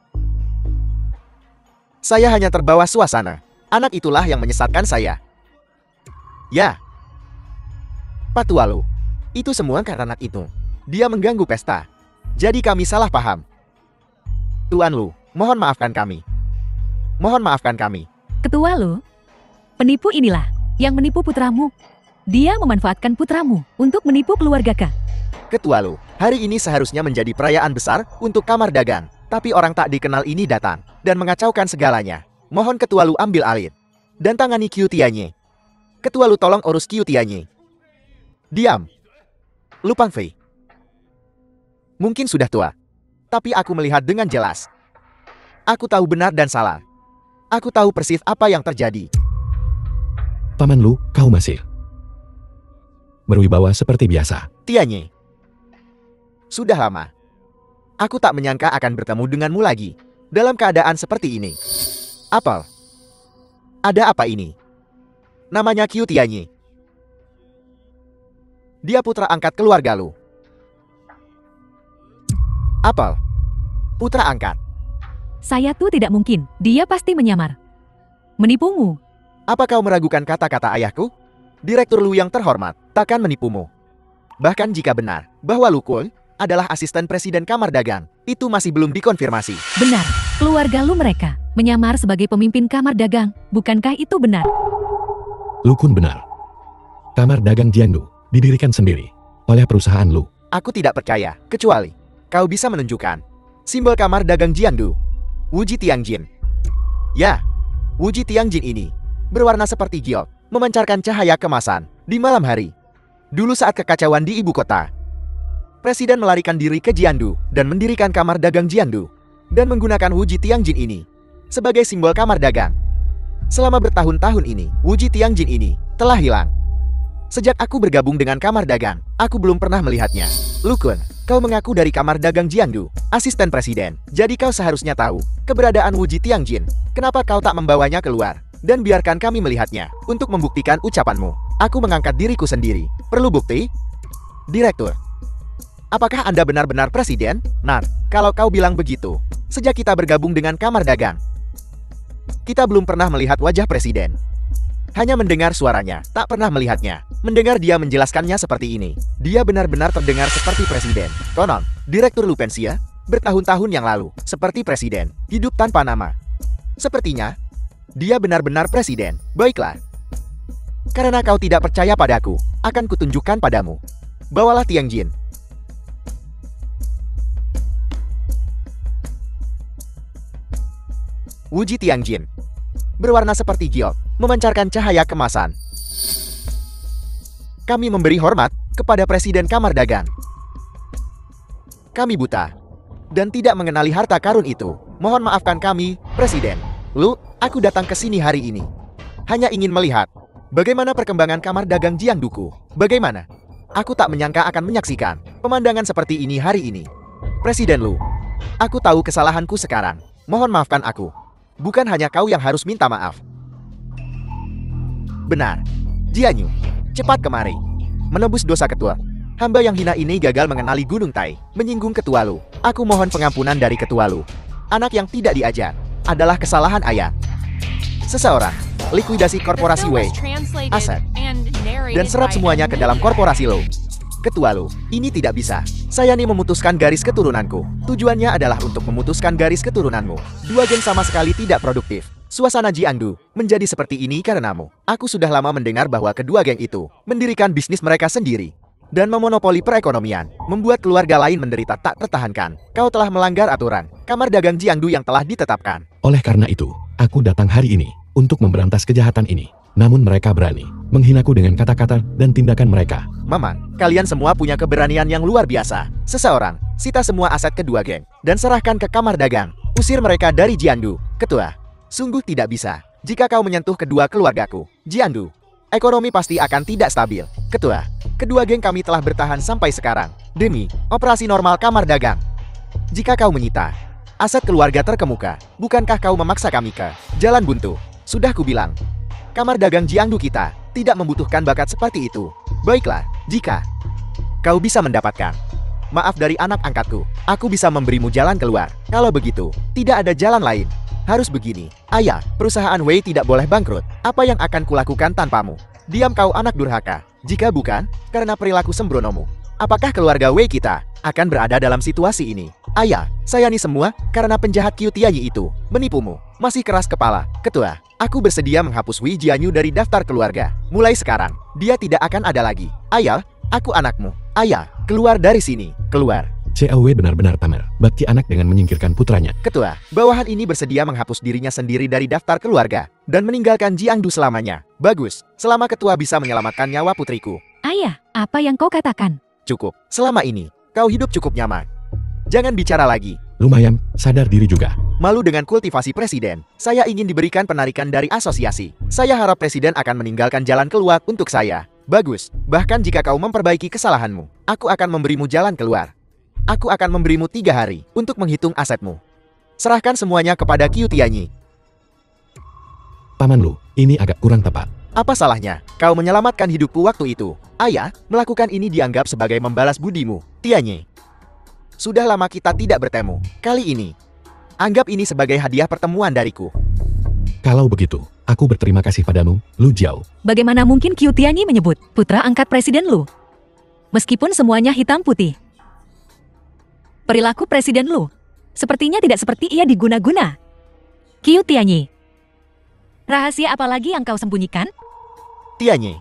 Saya hanya terbawa suasana. Anak itulah yang menyesatkan saya. Ya. Pak Tualu, itu semua karena anak itu. Dia mengganggu pesta. Jadi kami salah paham. Tuan Lu, mohon maafkan kami. Mohon maafkan kami. Ketua Lu, penipu inilah yang menipu putramu. Dia memanfaatkan putramu untuk menipu keluarga Ka. Ketua Lu, hari ini seharusnya menjadi perayaan besar untuk kamar dagang. Tapi orang tak dikenal ini datang dan mengacaukan segalanya. Mohon Ketua Lu ambil alih dan tangani Qiu Tianyi. Ketua Lu tolong urus Qiu Tianyi. Diam. Lu Pangfei. Mungkin sudah tua, tapi aku melihat dengan jelas. Aku tahu benar dan salah. Aku tahu persis apa yang terjadi. Paman Lu, kau masih berwibawa seperti biasa. Tianyi. Sudah lama. Aku tak menyangka akan bertemu denganmu lagi dalam keadaan seperti ini. Apel, ada apa ini? Namanya Qiu Tianyi. Dia putra angkat keluarga Lu. Apel, putra angkat. Saya tuh tidak mungkin. Dia pasti menyamar. Menipumu. Apa kau meragukan kata-kata ayahku? Direktur Lu yang terhormat takkan menipumu. Bahkan jika benar bahwa Lu Kun adalah asisten presiden kamar dagang, itu masih belum dikonfirmasi. Benar, keluarga Lu mereka menyamar sebagai pemimpin kamar dagang. Bukankah itu benar? Lu Kun benar. Kamar dagang Jiandu didirikan sendiri oleh perusahaan Lu. Aku tidak percaya, kecuali kau bisa menunjukkan simbol kamar dagang Jiandu. Wuji Tiangjin. Ya, Wuji Tiangjin ini berwarna seperti giok, memancarkan cahaya kemasan di malam hari. Dulu saat kekacauan di ibu kota, Presiden melarikan diri ke Jiandu dan mendirikan kamar dagang Jiandu dan menggunakan Wuji Tiangjin ini sebagai simbol kamar dagang. Selama bertahun-tahun ini, Wuji Tiangjin ini telah hilang. Sejak aku bergabung dengan kamar dagang, aku belum pernah melihatnya. Lu Kun, kau mengaku dari kamar dagang Jiangdu, asisten presiden. Jadi kau seharusnya tahu keberadaan Wu Ji Tiangjin. Kenapa kau tak membawanya keluar dan biarkan kami melihatnya untuk membuktikan ucapanmu? Aku mengangkat diriku sendiri. Perlu bukti? Direktur, apakah Anda benar-benar presiden? Nah, kalau kau bilang begitu, sejak kita bergabung dengan kamar dagang, kita belum pernah melihat wajah presiden. Hanya mendengar suaranya, tak pernah melihatnya. Mendengar dia menjelaskannya seperti ini, dia benar-benar terdengar seperti presiden. Konon, Direktur Lu Pensia, bertahun-tahun yang lalu, seperti presiden, hidup tanpa nama. Sepertinya, dia benar-benar presiden. Baiklah. Karena kau tidak percaya padaku, akan kutunjukkan padamu. Bawalah Tiangjin. Wu Ji Tiangjin berwarna seperti giok, memancarkan cahaya kemasan. Kami memberi hormat kepada Presiden Kamar Dagang. Kami buta dan tidak mengenali harta karun itu. Mohon maafkan kami, Presiden. Lu, aku datang ke sini hari ini hanya ingin melihat bagaimana perkembangan Kamar Dagang Jiangduku. Bagaimana? Aku tak menyangka akan menyaksikan pemandangan seperti ini hari ini. Presiden Lu, aku tahu kesalahanku sekarang. Mohon maafkan aku. Bukan hanya kau yang harus minta maaf. Benar. Jianyu, cepat kemari. Menebus dosa ketua. Hamba yang hina ini gagal mengenali Gunung Tai, menyinggung ketua Lu. Aku mohon pengampunan dari ketua Lu. Anak yang tidak diajar adalah kesalahan ayah. Seseorang likuidasi korporasi Wei, aset, dan serap semuanya ke dalam korporasi Lu. Ketua Lu, ini tidak bisa. Saya nih memutuskan garis keturunanku. Tujuannya adalah untuk memutuskan garis keturunanmu. Dua geng sama sekali tidak produktif. Suasana Jiangdu menjadi seperti ini karenamu. Aku sudah lama mendengar bahwa kedua geng itu mendirikan bisnis mereka sendiri dan memonopoli perekonomian, membuat keluarga lain menderita tak tertahankan. Kau telah melanggar aturan Kamar Dagang Jiangdu yang telah ditetapkan. Oleh karena itu, aku datang hari ini untuk memberantas kejahatan ini. Namun mereka berani menghinaku dengan kata-kata dan tindakan mereka. Mamang, kalian semua punya keberanian yang luar biasa. Seseorang, sita semua aset kedua geng dan serahkan ke Kamar Dagang. Usir mereka dari Jiangdu. Ketua, sungguh tidak bisa. Jika kau menyentuh kedua keluargaku, Jiangdu, ekonomi pasti akan tidak stabil. Ketua, kedua geng kami telah bertahan sampai sekarang demi operasi normal Kamar Dagang. Jika kau menyita aset keluarga terkemuka, bukankah kau memaksa kami ke jalan buntu? Sudah kubilang, Kamar Dagang Jiangdu kita tidak membutuhkan bakat seperti itu. Baiklah, jika kau bisa mendapatkan maaf dari anak angkatku, aku bisa memberimu jalan keluar. Kalau begitu, tidak ada jalan lain. Harus begini. Ayah, perusahaan Wei tidak boleh bangkrut. Apa yang akan kulakukan tanpamu? Diam kau anak durhaka. Jika bukan, karena perilaku sembronomu, apakah keluarga Wei kita akan berada dalam situasi ini? Ayah, saya ini semua karena penjahat Qiu Tianyi itu menipumu. Masih keras kepala. Ketua, aku bersedia menghapus Wei Jianyu dari daftar keluarga. Mulai sekarang, dia tidak akan ada lagi. Ayah, aku anakmu. Ayah, keluar dari sini. Keluar. Xiao Wei benar-benar pamer bakti anak dengan menyingkirkan putranya. Ketua, bawahan ini bersedia menghapus dirinya sendiri dari daftar keluarga dan meninggalkan Jiangdu selamanya. Bagus, selama ketua bisa menyelamatkan nyawa putriku. Ayah, apa yang kau katakan? Cukup, selama ini, kau hidup cukup nyaman. Jangan bicara lagi. Lumayan, sadar diri juga. Malu dengan kultivasi presiden, saya ingin diberikan penarikan dari asosiasi. Saya harap presiden akan meninggalkan jalan keluar untuk saya. Bagus, bahkan jika kau memperbaiki kesalahanmu, aku akan memberimu jalan keluar. Aku akan memberimu 3 hari untuk menghitung asetmu. Serahkan semuanya kepada Qiu Tianyi. Paman Lu, ini agak kurang tepat. Apa salahnya? Kau menyelamatkan hidupku waktu itu. Ayah, melakukan ini dianggap sebagai membalas budimu, Tianyi. Sudah lama kita tidak bertemu. Kali ini, anggap ini sebagai hadiah pertemuan dariku. Kalau begitu, aku berterima kasih padamu, Lu Jiao. Bagaimana mungkin Qiu Tianyi menyebut putra angkat Presiden Lu? Meskipun semuanya hitam putih. Perilaku Presiden Lu sepertinya tidak seperti ia diguna-guna. Qiu Tianyi, rahasia apa lagi yang kau sembunyikan? Tianyi,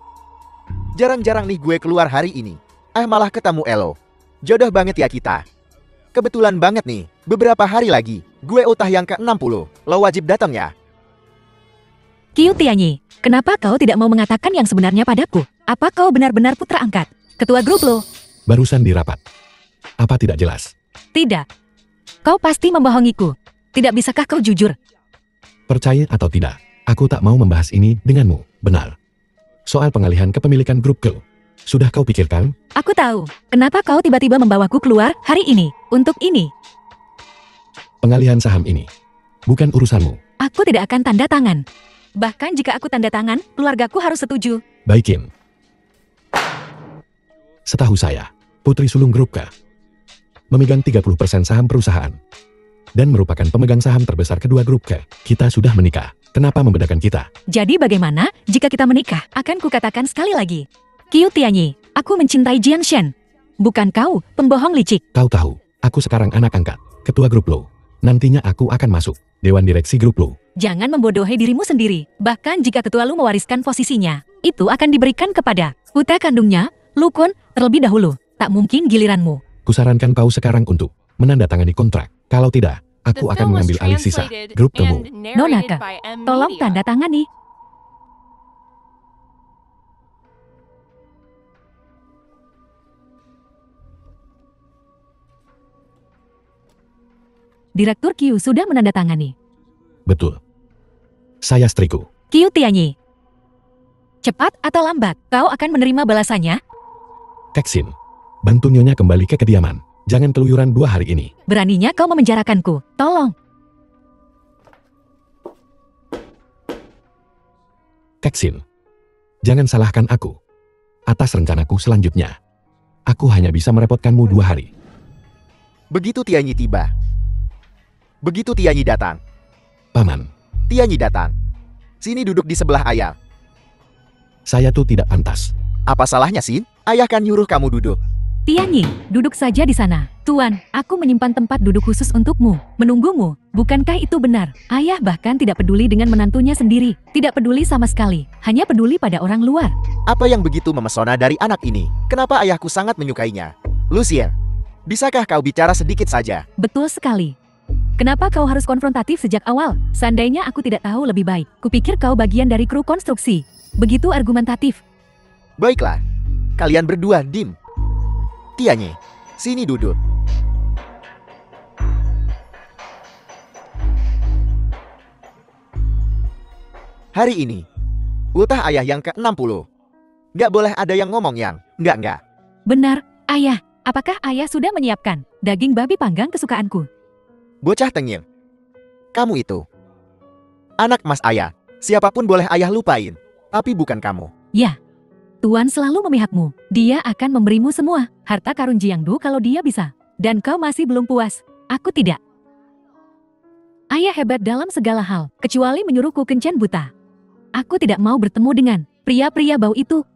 jarang-jarang nih gue keluar hari ini. Malah ketemu Elo. Jodoh banget ya kita. Kebetulan banget nih, beberapa hari lagi, gue utah yang ke-60. Lo wajib datang ya. Qiu Tianyi, kenapa kau tidak mau mengatakan yang sebenarnya padaku? Apa kau benar-benar putra angkat ketua grup Lu? Barusan di rapat. Apa tidak jelas? Tidak. Kau pasti membohongiku. Tidak bisakah kau jujur? Percaya atau tidak, aku tak mau membahas ini denganmu, benar. soal pengalihan kepemilikan grup Go. Sudah kau pikirkan? Aku tahu, kenapa kau tiba-tiba membawaku keluar hari ini, untuk ini. Pengalihan saham ini bukan urusanmu. Aku tidak akan tanda tangan. Bahkan jika aku tanda tangan, keluargaku harus setuju. Baikin. Setahu saya, Putri sulung grup K memegang 30% saham perusahaan dan merupakan pemegang saham terbesar kedua grup K. Kita sudah menikah. Kenapa membedakan kita? Jadi bagaimana jika kita menikah? Akan kukatakan sekali lagi. Qiu Tianyi, aku mencintai Jiang Shen. Bukan kau, pembohong licik. Kau tahu, aku sekarang anak angkat, ketua grup lo. Nantinya aku akan masuk dewan direksi grup lo. Jangan membodohi dirimu sendiri. Bahkan jika ketua lu mewariskan posisinya, itu akan diberikan kepada putra kandungnya, Lu Kun, terlebih dahulu. Tak mungkin giliranmu. Kusarankan kau sekarang untuk menandatangani kontrak. Kalau tidak, aku akan mengambil alih sisa grup kamu. Nonaka, tolong tanda tangani. Direktur Qiu sudah menandatangani. Betul. Saya istriku. Qiu Tianyi. Cepat atau lambat, kau akan menerima balasannya. Keksin, bantu Nyonya kembali ke kediaman. Jangan keluyuran 2 hari ini. Beraninya kau memenjarakanku. Tolong. Keksin, jangan salahkan aku atas rencanaku selanjutnya. Aku hanya bisa merepotkanmu 2 hari. Begitu Tianyi tiba. Begitu Tianyi datang. Paman, Tianyi datang. Sini duduk di sebelah ayah. saya tuh tidak pantas. Apa salahnya, Sin? Ayah kan nyuruh kamu duduk. Tianyi, duduk saja di sana. Tuan, aku menyimpan tempat duduk khusus untukmu, menunggumu. Bukankah itu benar? Ayah bahkan tidak peduli dengan menantunya sendiri. Tidak peduli sama sekali, hanya peduli pada orang luar. Apa yang begitu memesona dari anak ini? Kenapa ayahku sangat menyukainya? Lucien, bisakah kau bicara sedikit saja? Betul sekali. Kenapa kau harus konfrontatif sejak awal? Seandainya aku tidak tahu lebih baik. Kupikir kau bagian dari kru konstruksi. Begitu argumentatif. Baiklah, kalian berdua dim. Tianyi, sini duduk. Hari ini, ultah ayah yang ke-60. Gak boleh ada yang ngomong yang enggak. Benar, ayah. Apakah ayah sudah menyiapkan daging babi panggang kesukaanku? Bocah tengil. Kamu itu. Anak mas ayah. Siapapun boleh ayah lupain. Tapi bukan kamu. Ya. Tuan selalu memihakmu. Dia akan memberimu semua harta karun Jiangdu kalau dia bisa. Dan kau masih belum puas. Aku tidak. Ayah hebat dalam segala hal, kecuali menyuruhku kencan buta. Aku tidak mau bertemu dengan pria-pria bau itu.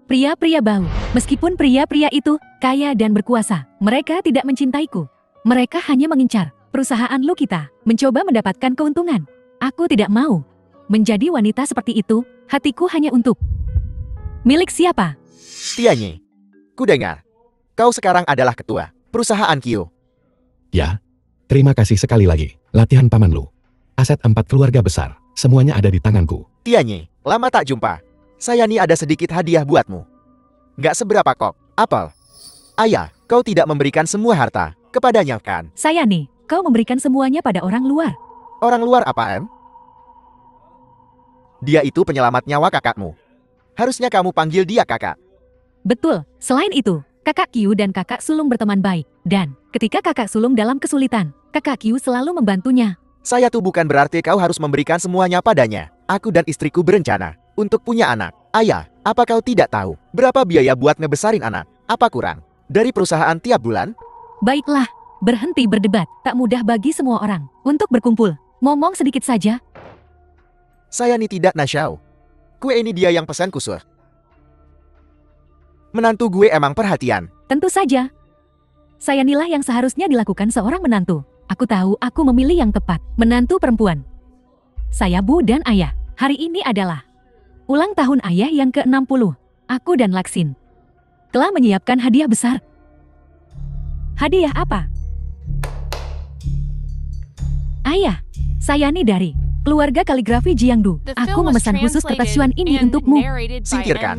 Pria-pria bau, meskipun pria-pria itu kaya dan berkuasa, mereka tidak mencintaiku. Mereka hanya mengincar perusahaan lu kita, mencoba mendapatkan keuntungan. Aku tidak mau menjadi wanita seperti itu. Hatiku hanya untuk milik siapa? Tianyi, ku dengar. Kau sekarang adalah ketua perusahaan Qiu. Ya, terima kasih sekali lagi. Latihan paman lu. Aset 4 keluarga besar, semuanya ada di tanganku. Tianyi, lama tak jumpa. Saya nih ada sedikit hadiah buatmu. Gak seberapa kok, apel. Ayah, kau tidak memberikan semua harta kepadanya kan? Saya nih, kau memberikan semuanya pada orang luar. Orang luar apaan? Dia itu penyelamat nyawa kakakmu. Harusnya kamu panggil dia kakak. Betul, selain itu, kakak Qiu dan kakak sulung berteman baik. Dan, ketika kakak sulung dalam kesulitan, kakak Qiu selalu membantunya. Saya tuh bukan berarti kau harus memberikan semuanya padanya. Aku dan istriku berencana untuk punya anak. Ayah, apa kau tidak tahu berapa biaya buat ngebesarin anak? Apa kurang dari perusahaan tiap bulan? Baiklah, berhenti berdebat. Tak mudah bagi semua orang untuk berkumpul. Ngomong sedikit saja. Saya nih tidak nasyau. Kue ini dia yang pesan kusur. Menantu gue emang perhatian. Tentu saja. Saya inilah yang seharusnya dilakukan seorang menantu. Aku tahu aku memilih yang tepat. Menantu perempuan. Saya Bu dan Ayah. Hari ini adalah ulang tahun Ayah yang ke-60. Aku dan Laksin telah menyiapkan hadiah besar. Hadiah apa? Ayah, saya nih dari keluarga kaligrafi Jiangdu. Aku memesan khusus kertas cuan ini untukmu. Singkirkan.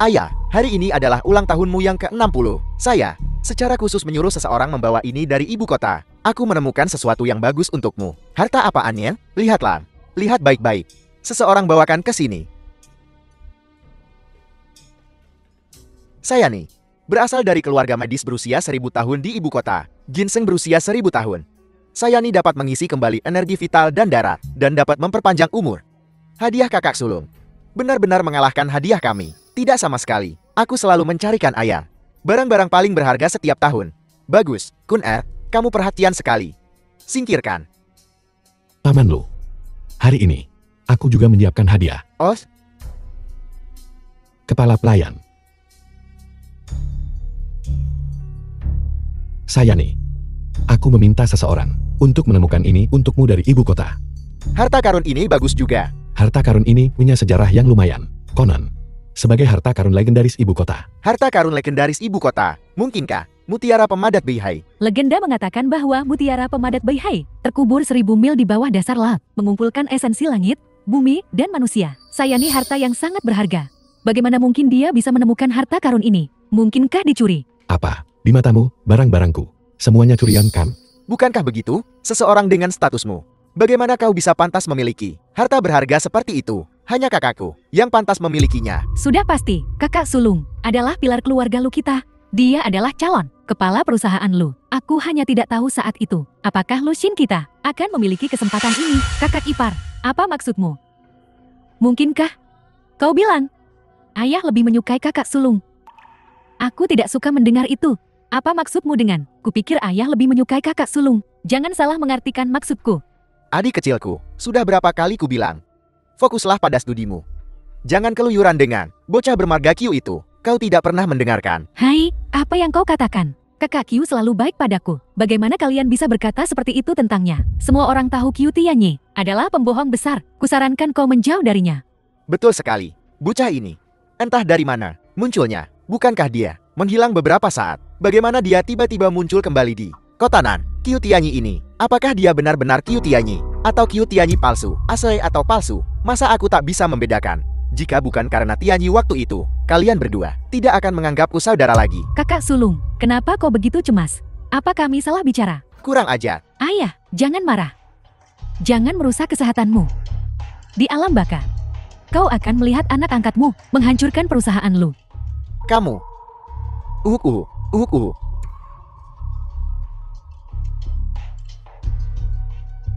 Ayah, hari ini adalah ulang tahunmu yang ke-60. Saya secara khusus menyuruh seseorang membawa ini dari ibu kota. Aku menemukan sesuatu yang bagus untukmu. Harta apaannya? Lihatlah. Lihat baik-baik. Seseorang bawakan ke sini. Sayani berasal dari keluarga medis berusia 1000 tahun di ibu kota. Ginseng berusia 1000 tahun. Sayani dapat mengisi kembali energi vital dan darah, dan dapat memperpanjang umur. Hadiah kakak sulung. Benar-benar mengalahkan hadiah kami. Tidak sama sekali. Aku selalu mencarikan ayam. Barang-barang paling berharga setiap tahun. Bagus, Kun kamu perhatian sekali. Singkirkan. Paman Lu. Hari ini, aku juga menyiapkan hadiah. Os, Kepala pelayan. Sayani, aku meminta seseorang untuk menemukan ini untukmu dari ibu kota. harta karun ini bagus juga. Harta karun ini punya sejarah yang lumayan. Konon, sebagai harta karun legendaris ibu kota. Harta karun legendaris ibu kota. Mungkinkah Mutiara Pemadat Beihai? Legenda mengatakan bahwa Mutiara Pemadat Beihai terkubur 1000 mil di bawah dasar laut, mengumpulkan esensi langit, bumi, dan manusia. Sayani harta yang sangat berharga. Bagaimana mungkin dia bisa menemukan harta karun ini? Mungkinkah dicuri? Apa? Di matamu, barang-barangku, semuanya curian kan? Bukankah begitu? Seseorang dengan statusmu. Bagaimana kau bisa pantas memiliki harta berharga seperti itu? Hanya kakakku yang pantas memilikinya. Sudah pasti, kakak sulung adalah pilar keluarga lu kita. Dia adalah calon kepala perusahaan lu. Aku hanya tidak tahu saat itu, apakah lu Shin kita akan memiliki kesempatan ini. Kakak ipar, apa maksudmu? Mungkinkah kau bilang ayah lebih menyukai kakak sulung? Aku tidak suka mendengar itu. Apa maksudmu dengan kupikir ayah lebih menyukai kakak sulung? Jangan salah mengartikan maksudku. Adik kecilku, sudah berapa kali ku bilang, fokuslah pada studimu. Jangan keluyuran dengan bocah bermarga Q itu. Kau tidak pernah mendengarkan. Hai, apa yang kau katakan? Kakak Q selalu baik padaku. Bagaimana kalian bisa berkata seperti itu tentangnya? Semua orang tahu Q Tianyi adalah pembohong besar. Kusarankan kau menjauh darinya. Betul sekali. Bocah ini, entah dari mana munculnya. Bukankah dia menghilang beberapa saat? Bagaimana dia tiba-tiba muncul kembali di kota Nan? Q Tianyi ini, apakah dia benar-benar Q Tianyi? Atau Q Tianyi palsu, asli atau palsu? Masa aku tak bisa membedakan? Jika bukan karena Tianyi waktu itu, kalian berdua tidak akan menganggapku saudara lagi. Kakak sulung, kenapa kau begitu cemas? Apa kami salah bicara? Kurang ajar. Ayah, jangan marah. Jangan merusak kesehatanmu. Di alam baka, kau akan melihat anak angkatmu menghancurkan perusahaan lu. Kamu. Uhuk.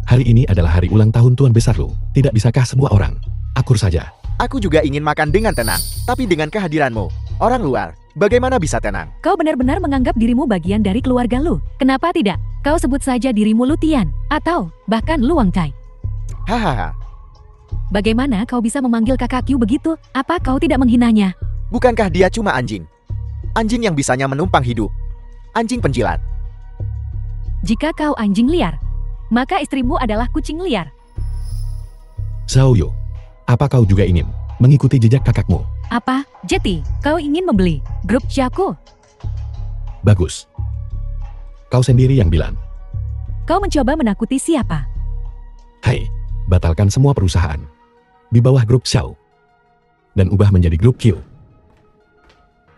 Hari ini adalah hari ulang tahun Tuan Besar Lu. Tidak bisakah semua orang akur saja? Aku juga ingin makan dengan tenang, tapi dengan kehadiranmu, orang luar, bagaimana bisa tenang? Kau benar-benar menganggap dirimu bagian dari keluarga lu. Kenapa tidak? Kau sebut saja dirimu Lu Tian, atau bahkan Lu Wang Cai. Hahaha. Bagaimana kau bisa memanggil kakak Q begitu? Apa kau tidak menghinanya? Bukankah dia cuma anjing? Anjing yang bisanya menumpang hidup. Anjing penjilat. Jika kau anjing liar, maka istrimu adalah kucing liar. Zhao Yu, apa kau juga ingin mengikuti jejak kakakmu? Apa, Jeti, kau ingin membeli grup Jaco? Bagus. Kau sendiri yang bilang. Kau mencoba menakuti siapa? Hai, batalkan semua perusahaan di bawah grup Xiao dan ubah menjadi grup Q.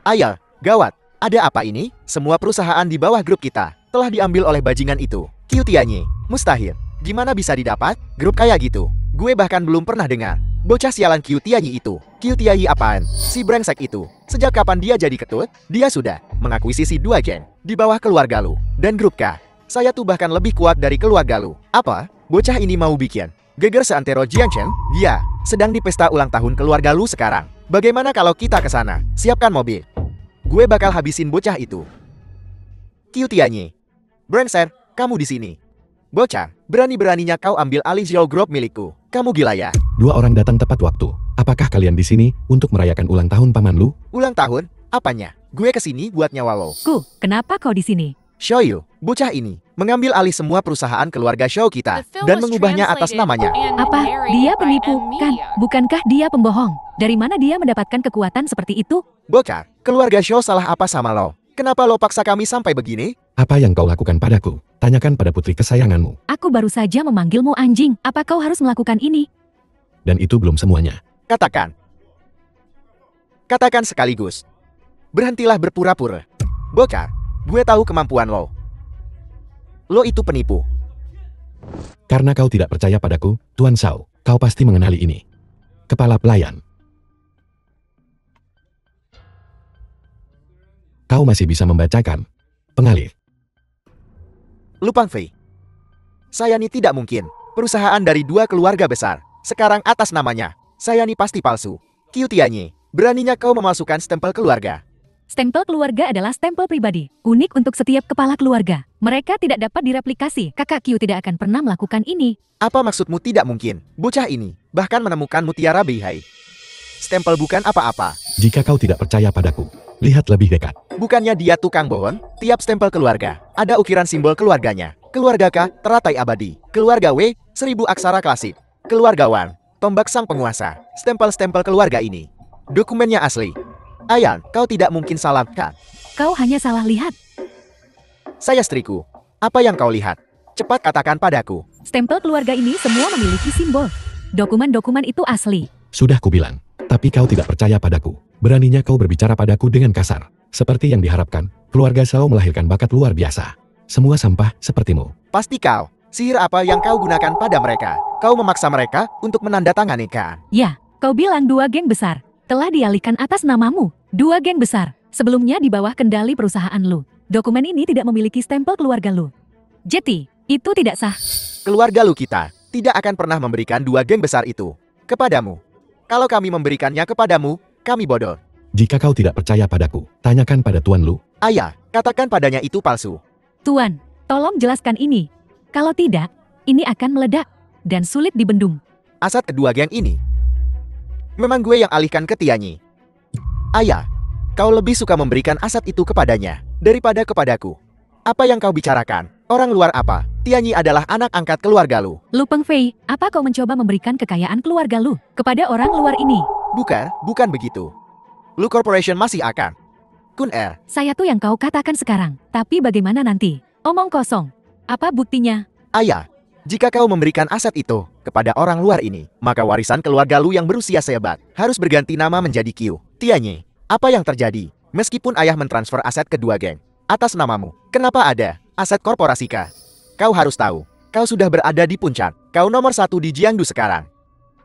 Ayah, gawat. Ada apa ini? Semua perusahaan di bawah grup kita telah diambil oleh bajingan itu. Q Tianyi, mustahil. Gimana bisa didapat? Grup kayak gitu. Gue bahkan belum pernah dengar. Bocah sialan Q Tianyi itu. Q Tianyi apaan? Si brengsek itu. Sejak kapan dia jadi ketut? Dia sudah mengakuisisi 2 geng di bawah keluarga lu. Dan grup K. Saya tuh bahkan lebih kuat dari keluarga lu. Apa? Bocah ini mau bikin geger seantero Jiangchen? Dia sedang di pesta ulang tahun keluarga lu sekarang. Bagaimana kalau kita ke sana? Siapkan mobil. Gue bakal habisin bocah itu. Q Tianyi. Brengsek, kamu di sini. Bocah, berani-beraninya kau ambil alih Xiao Group milikku. Kamu gila ya? 2 orang datang tepat waktu. Apakah kalian di sini untuk merayakan ulang tahun paman Lu? Ulang tahun? Apanya? Gue kesini buat nyawa lo. Ku, kenapa kau di sini? Xiaoyu, bocah ini mengambil alih semua perusahaan keluarga Xiao kita dan mengubahnya atas namanya. Apa? Dia penipu, kan? Bukankah dia pembohong? Dari mana dia mendapatkan kekuatan seperti itu? Bocah, keluarga Xiao salah apa sama lo? Kenapa lo paksa kami sampai begini? Apa yang kau lakukan padaku? Tanyakan pada putri kesayanganmu. Aku baru saja memanggilmu anjing. Apa kau harus melakukan ini? Dan itu belum semuanya. Katakan. Katakan sekaligus. Berhentilah berpura-pura. Bocah, gue tahu kemampuan lo. Lo itu penipu. Karena kau tidak percaya padaku, Tuan Shao, kau pasti mengenali ini. Kepala pelayan. Kau masih bisa membacakan. Pengalih. Lupang Fei. Sayani tidak mungkin. Perusahaan dari dua keluarga besar. Sekarang atas namanya. Sayani pasti palsu. Qiu Tianyi, beraninya kau memalsukan stempel keluarga. Stempel keluarga adalah stempel pribadi, unik untuk setiap kepala keluarga. Mereka tidak dapat direplikasi. Kakak Qiu tidak akan pernah melakukan ini. Apa maksudmu tidak mungkin? Bocah ini bahkan menemukan mutiara Beihai. Stempel bukan apa-apa. Jika kau tidak percaya padaku, lihat lebih dekat. Bukannya dia tukang bohong? Tiap stempel keluarga ada ukiran simbol keluarganya. Keluarga K, teratai abadi. Keluarga W, 1000 aksara klasik. Keluarga Wang, tombak sang penguasa. Stempel-stempel keluarga ini dokumennya asli. Ayan, kau tidak mungkin salah, kan? Kau hanya salah lihat. Saya istriku. Apa yang kau lihat? Cepat katakan padaku. Stempel keluarga ini semua memiliki simbol. Dokumen-dokumen itu asli. Sudah kubilang, tapi kau tidak percaya padaku. Beraninya kau berbicara padaku dengan kasar. Seperti yang diharapkan, keluarga Shao melahirkan bakat luar biasa. Semua sampah sepertimu. Pasti kau. Sihir apa yang kau gunakan pada mereka? Kau memaksa mereka untuk menandatangani, kan? Ya, kau bilang dua geng besar telah dialihkan atas namamu. Dua geng besar, sebelumnya di bawah kendali perusahaan lu. Dokumen ini tidak memiliki stempel keluarga lu. Jadi, itu tidak sah. Keluarga lu kita tidak akan pernah memberikan dua geng besar itu kepadamu. Kalau kami memberikannya kepadamu, kami bodoh. Jika kau tidak percaya padaku, tanyakan pada tuan Lu. Ayah, katakan padanya itu palsu. Tuan, tolong jelaskan ini. Kalau tidak, ini akan meledak dan sulit dibendung. Aset kedua geng ini memang gue yang alihkan ke Tianyi. Ayah, kau lebih suka memberikan aset itu kepadanya daripada kepadaku. Apa yang kau bicarakan? Orang luar apa? Tianyi adalah anak angkat keluarga lu. Lu Peng Fei, apa kau mencoba memberikan kekayaan keluarga lu kepada orang luar ini? Bukan begitu. Lu Corporation masih akan. Kun Er, Saya tuh yang kau katakan sekarang. Tapi bagaimana nanti? Omong kosong. Apa buktinya? ayah, jika kau memberikan aset itu kepada orang luar ini, maka warisan keluarga lu yang berusia sehebat harus berganti nama menjadi Qiu Tianyi. Apa yang terjadi? Meskipun ayah mentransfer aset kedua geng atas namamu, kenapa ada aset korporasi K? Kau harus tahu, kau sudah berada di puncak. Kau nomor 1 di Jiangdu sekarang.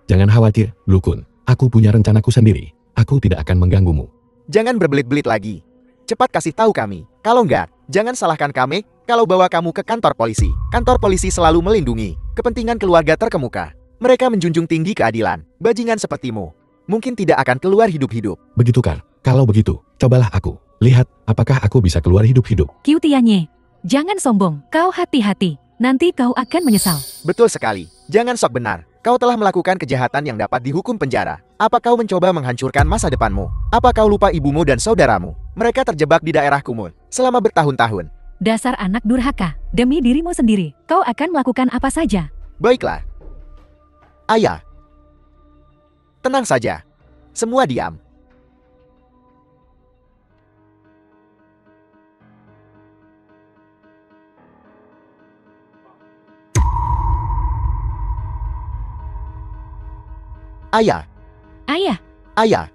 Jangan khawatir, Lu Kun. Aku punya rencanaku sendiri. Aku tidak akan mengganggumu. Jangan berbelit-belit lagi. Cepat kasih tahu kami. Kalau enggak, jangan salahkan kami kalau bawa kamu ke kantor polisi. Kantor polisi selalu melindungi kepentingan keluarga terkemuka. Mereka menjunjung tinggi keadilan. Bajingan sepertimu mungkin tidak akan keluar hidup-hidup. Begitu kan? Kalau begitu, cobalah aku. Lihat, apakah aku bisa keluar hidup-hidup. Qiu Tianyi, jangan sombong. Kau hati-hati. Nanti kau akan menyesal. Betul sekali. Jangan sok benar. Kau telah melakukan kejahatan yang dapat dihukum penjara. Apa kau mencoba menghancurkan masa depanmu? Apa kau lupa ibumu dan saudaramu? Mereka terjebak di daerah kumuh selama bertahun-tahun. Dasar anak durhaka. Demi dirimu sendiri, kau akan melakukan apa saja. Baiklah. Ayah. Tenang saja. Semua diam. Ayah. Ayah, Ayah.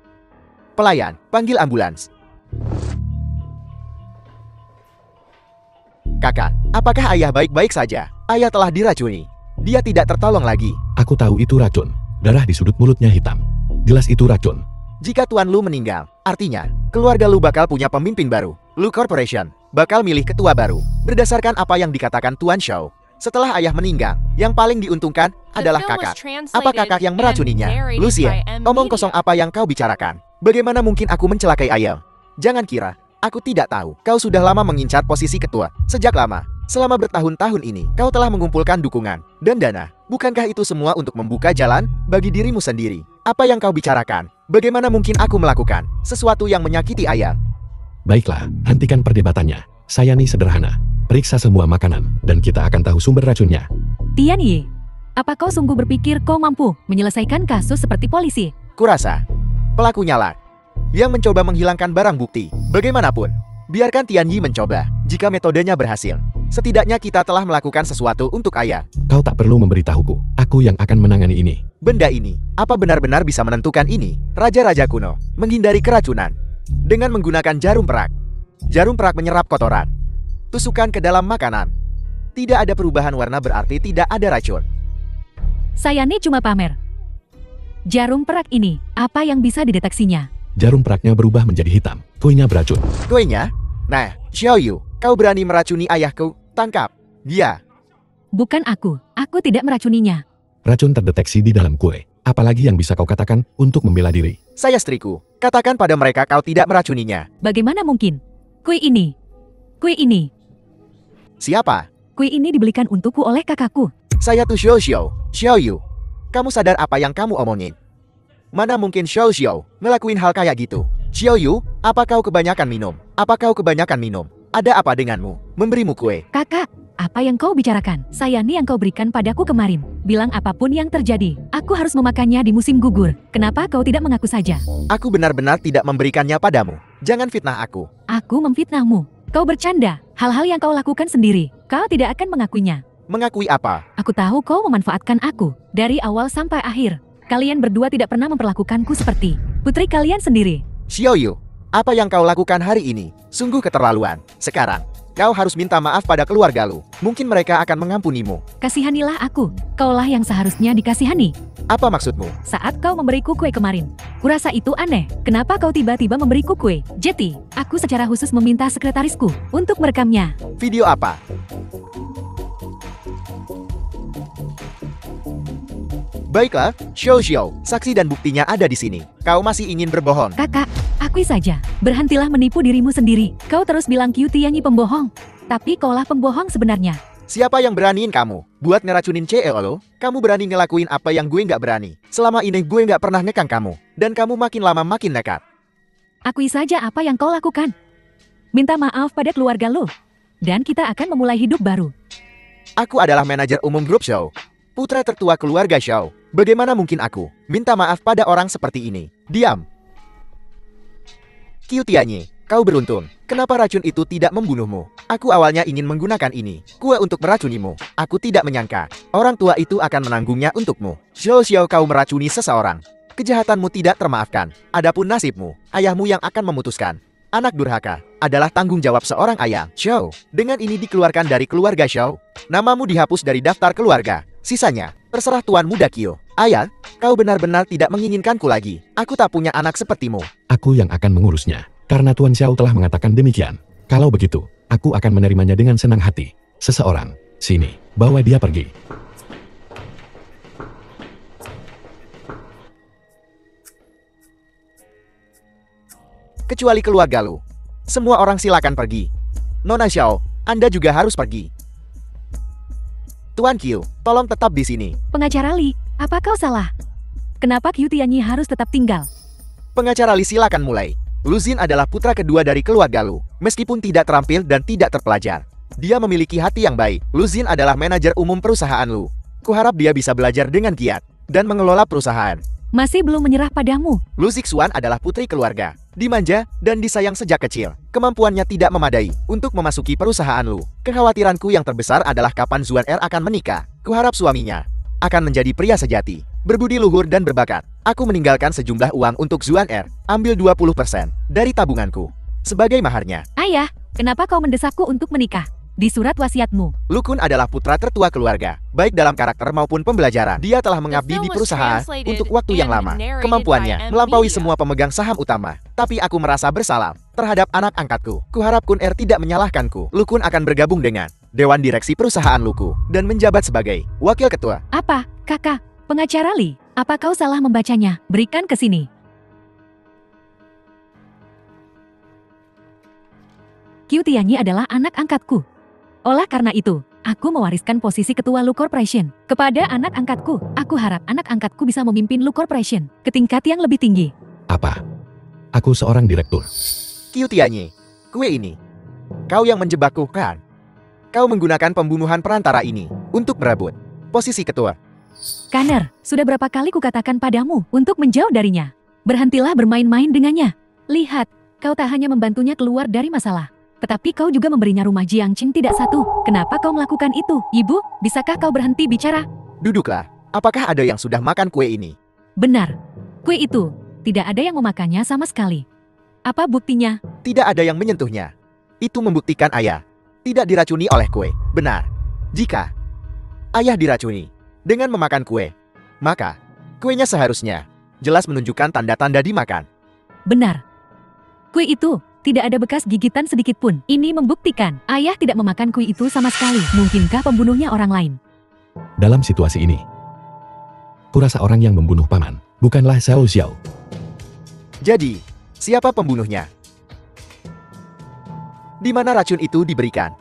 Pelayan, panggil ambulans. Kakak, apakah ayah baik-baik saja? Ayah telah diracuni. Dia tidak tertolong lagi. Aku tahu itu racun. Darah di sudut mulutnya hitam. Jelas itu racun. Jika Tuan Lu meninggal, artinya keluarga Lu bakal punya pemimpin baru. Lu Corporation bakal milih ketua baru. Berdasarkan apa yang dikatakan Tuan Shao, setelah ayah meninggal, yang paling diuntungkan adalah kakak. Apa kakak yang meracuninya? Lucien, omong kosong apa yang kau bicarakan? Bagaimana mungkin aku mencelakai ayah? Jangan kira aku tidak tahu. Kau sudah lama mengincar posisi ketua. Sejak lama. Selama bertahun-tahun ini, kau telah mengumpulkan dukungan dan dana. Bukankah itu semua untuk membuka jalan bagi dirimu sendiri? Apa yang kau bicarakan? Bagaimana mungkin aku melakukan sesuatu yang menyakiti ayah? Baiklah, hentikan perdebatannya. Saya nih sederhana. Periksa semua makanan, dan kita akan tahu sumber racunnya. Tianyi, apa kau sungguh berpikir kau mampu menyelesaikan kasus seperti polisi? Kurasa pelakunya lah yang mencoba menghilangkan barang bukti. Bagaimanapun, biarkan Tianyi mencoba. Jika metodenya berhasil, setidaknya kita telah melakukan sesuatu untuk ayah. Kau tak perlu memberitahuku. Aku yang akan menangani ini. Benda ini, apa benar-benar bisa menentukan ini? Raja-raja kuno menghindari keracunan dengan menggunakan jarum perak. Jarum perak menyerap kotoran. Tusukan ke dalam makanan. Tidak ada perubahan warna berarti tidak ada racun. Saya nih cuma pamer. Jarum perak ini, apa yang bisa dideteksinya? Jarum peraknya berubah menjadi hitam. Kuenya beracun. Kuenya? Nah, Xiao Yu, kau berani meracuni ayahku? Tangkap dia. Bukan aku tidak meracuninya. Racun terdeteksi di dalam kue. Apalagi yang bisa kau katakan untuk membela diri? Saya istriku. Katakan pada mereka kau tidak meracuninya. Bagaimana mungkin? Kue ini. Siapa? Kue ini dibelikan untukku oleh kakakku. Saya tuh Xiao Yu. Kamu sadar apa yang kamu omongin? Mana mungkin Xiao ngelakuin hal kayak gitu? Xiao Yu, apa kau kebanyakan minum? Ada apa denganmu? Memberimu kue. Kakak, apa yang kau bicarakan? Saya nih yang kau berikan padaku kemarin. Bilang apapun yang terjadi, aku harus memakannya di musim gugur. Kenapa kau tidak mengaku saja? Aku benar-benar tidak memberikannya padamu. Jangan fitnah aku. Aku memfitnahmu. Kau bercanda. Hal-hal yang kau lakukan sendiri. Kau tidak akan mengakuinya. Mengakui apa? Aku tahu kau memanfaatkan aku. Dari awal sampai akhir. Kalian berdua tidak pernah memperlakukanku seperti putri kalian sendiri. Xiao Yu, apa yang kau lakukan hari ini? Sungguh keterlaluan. Sekarang, kau harus minta maaf pada keluarga lu. Mungkin mereka akan mengampunimu. Kasihanilah aku. Kaulah yang seharusnya dikasihani. Apa maksudmu? Saat kau memberiku kue kemarin, kurasa itu aneh. Kenapa kau tiba-tiba memberiku kue? Jetty, aku secara khusus meminta sekretarisku untuk merekamnya. Video apa? Baiklah, Xiao, saksi dan buktinya ada di sini. Kau masih ingin berbohong? Kakak, akui saja. Berhentilah menipu dirimu sendiri. Kau terus bilang Tianyi pembohong. Tapi kaulah pembohong sebenarnya. Siapa yang beraniin kamu? Buat ngeracunin CEO lo? Kamu berani ngelakuin apa yang gue nggak berani. Selama ini gue nggak pernah ngekang kamu. Dan kamu makin lama makin nekat. Akui saja apa yang kau lakukan. Minta maaf pada keluarga lo. Dan kita akan memulai hidup baru. Aku adalah manajer umum grup Xiao. Putra tertua keluarga Xiao. Bagaimana mungkin aku minta maaf pada orang seperti ini? Diam. Tianyi, kau beruntung. Kenapa racun itu tidak membunuhmu? Aku awalnya ingin menggunakan ini, kue untuk meracunimu. Aku tidak menyangka orang tua itu akan menanggungnya untukmu. Xiao, kau meracuni seseorang. Kejahatanmu tidak termaafkan. Adapun nasibmu, ayahmu yang akan memutuskan. Anak durhaka adalah tanggung jawab seorang ayah. Xiao, dengan ini dikeluarkan dari keluarga Xiao. Namamu dihapus dari daftar keluarga. Sisanya, terserah Tuan Muda Kyo. Ayah, kau benar-benar tidak menginginkanku lagi. Aku tak punya anak sepertimu. Aku yang akan mengurusnya. Karena Tuan Xiao telah mengatakan demikian. Kalau begitu, aku akan menerimanya dengan senang hati. Seseorang, sini, bawa dia pergi. Kecuali keluarga lu. Semua orang silakan pergi. Nona Xiao, Anda juga harus pergi. Tuan Q, tolong tetap di sini. Pengacara Li, apa kau salah? Kenapa Tianyi harus tetap tinggal? Pengacara Li silakan mulai. Lu Xin adalah putra kedua dari keluarga lu. Meskipun tidak terampil dan tidak terpelajar, dia memiliki hati yang baik. Lu Xin adalah manajer umum perusahaan lu. Kuharap dia bisa belajar dengan giat dan mengelola perusahaan. Masih belum menyerah padamu. Lu Zixuan adalah putri keluarga. Dimanja dan disayang sejak kecil. Kemampuannya tidak memadai untuk memasuki perusahaan lu. Kekhawatiranku yang terbesar adalah kapan Zuan Er akan menikah. Kuharap suaminya akan menjadi pria sejati, berbudi luhur dan berbakat. Aku meninggalkan sejumlah uang untuk Zuan Er. Ambil 20% dari tabunganku sebagai maharnya. Ayah, kenapa kau mendesakku untuk menikah? Di surat wasiatmu, Lu Kun adalah putra tertua keluarga, baik dalam karakter maupun pembelajaran. Dia telah mengabdi di perusahaan untuk waktu yang lama. Kemampuannya melampaui semua pemegang saham utama. Tapi aku merasa bersalah terhadap anak angkatku. Kuharap Kun Er tidak menyalahkanku. Lu Kun akan bergabung dengan Dewan Direksi Perusahaan Luku dan menjabat sebagai Wakil Ketua. Apa, kakak? Pengacara Li, apa kau salah membacanya? Berikan ke sini. Tianyi adalah anak angkatku. Oleh karena itu, aku mewariskan posisi ketua Lu Corporation kepada anak angkatku. Aku harap anak angkatku bisa memimpin Lu Corporation ke tingkat yang lebih tinggi. Apa? Aku seorang direktur. Tianyi, kue ini. Kau yang menjebakku, kan? Kau menggunakan pembunuhan perantara ini untuk merebut posisi ketua. Kanner, sudah berapa kali kukatakan padamu untuk menjauh darinya. Berhentilah bermain-main dengannya. Lihat, kau tak hanya membantunya keluar dari masalah, tetapi kau juga memberinya rumah Jiangqing tidak satu. Kenapa kau melakukan itu? Ibu, bisakah kau berhenti bicara? Duduklah. Apakah ada yang sudah makan kue ini? Benar. Kue itu, tidak ada yang memakannya sama sekali. Apa buktinya? Tidak ada yang menyentuhnya. Itu membuktikan ayah tidak diracuni oleh kue. Benar. Jika ayah diracuni dengan memakan kue, maka kuenya seharusnya jelas menunjukkan tanda-tanda dimakan. Benar. Kue itu Tidak ada bekas gigitan sedikit pun. Ini membuktikan ayah tidak memakan kui itu sama sekali. Mungkinkah pembunuhnya orang lain? Dalam situasi ini, kurasa orang yang membunuh paman bukanlah Xiao Xiao. Jadi, siapa pembunuhnya? Di mana racun itu diberikan?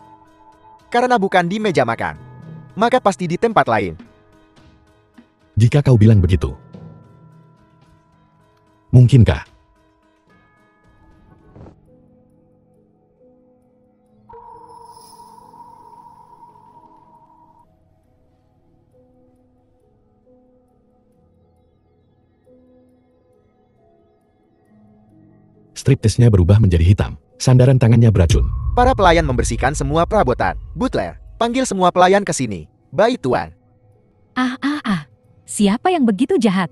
Karena bukan di meja makan, maka pasti di tempat lain. Jika kau bilang begitu, mungkinkah? Striptisnya berubah menjadi hitam. Sandaran tangannya beracun. Para pelayan membersihkan semua perabotan. Butler, panggil semua pelayan ke sini. Baik, Tuan. Siapa yang begitu jahat?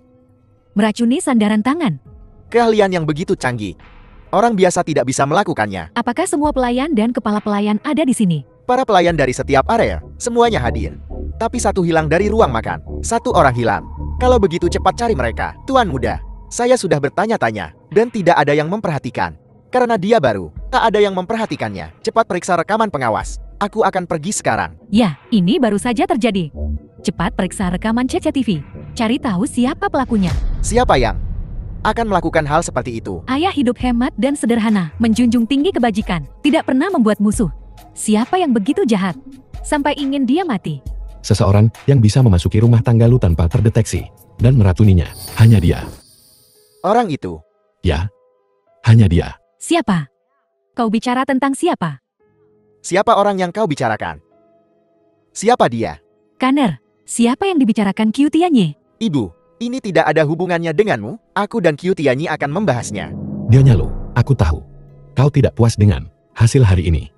Meracuni sandaran tangan. Keahlian yang begitu canggih. Orang biasa tidak bisa melakukannya. Apakah semua pelayan dan kepala pelayan ada di sini? Para pelayan dari setiap area, semuanya hadir. Tapi satu hilang dari ruang makan. Satu orang hilang. Kalau begitu cepat cari mereka. Tuan muda, saya sudah bertanya-tanya, dan tidak ada yang memperhatikan. Karena dia baru, tak ada yang memperhatikannya. Cepat periksa rekaman pengawas. Aku akan pergi sekarang. Ya, ini baru saja terjadi. Cepat periksa rekaman CCTV. Cari tahu siapa pelakunya. Siapa yang akan melakukan hal seperti itu? Ayah hidup hemat dan sederhana, menjunjung tinggi kebajikan, tidak pernah membuat musuh. Siapa yang begitu jahat sampai ingin dia mati? Seseorang yang bisa memasuki rumah tangga lu tanpa terdeteksi dan meracuninya. Hanya dia. Orang itu. Ya, hanya dia. Siapa? Kau bicara tentang siapa? Siapa orang yang kau bicarakan? Siapa dia? Kanner, siapa yang dibicarakan Qiu Tianyi? Ibu, ini tidak ada hubungannya denganmu. Aku dan Qiu Tianyi akan membahasnya. Dianya lo, aku tahu. Kau tidak puas dengan hasil hari ini.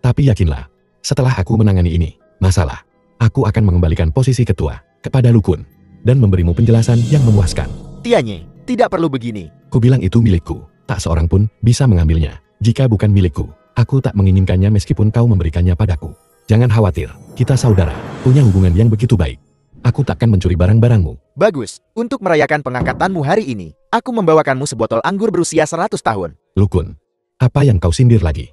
Tapi yakinlah, setelah aku menangani ini, masalah, aku akan mengembalikan posisi ketua kepada Lukun dan memberimu penjelasan yang memuaskan. Tianyi, tidak perlu begini. Kubilang itu milikku. Tak seorang pun bisa mengambilnya. Jika bukan milikku, aku tak menginginkannya meskipun kau memberikannya padaku. Jangan khawatir, kita saudara, punya hubungan yang begitu baik. Aku takkan mencuri barang-barangmu. Bagus, untuk merayakan pengangkatanmu hari ini, aku membawakanmu sebotol anggur berusia 100 tahun. Lukun, apa yang kau sindir lagi?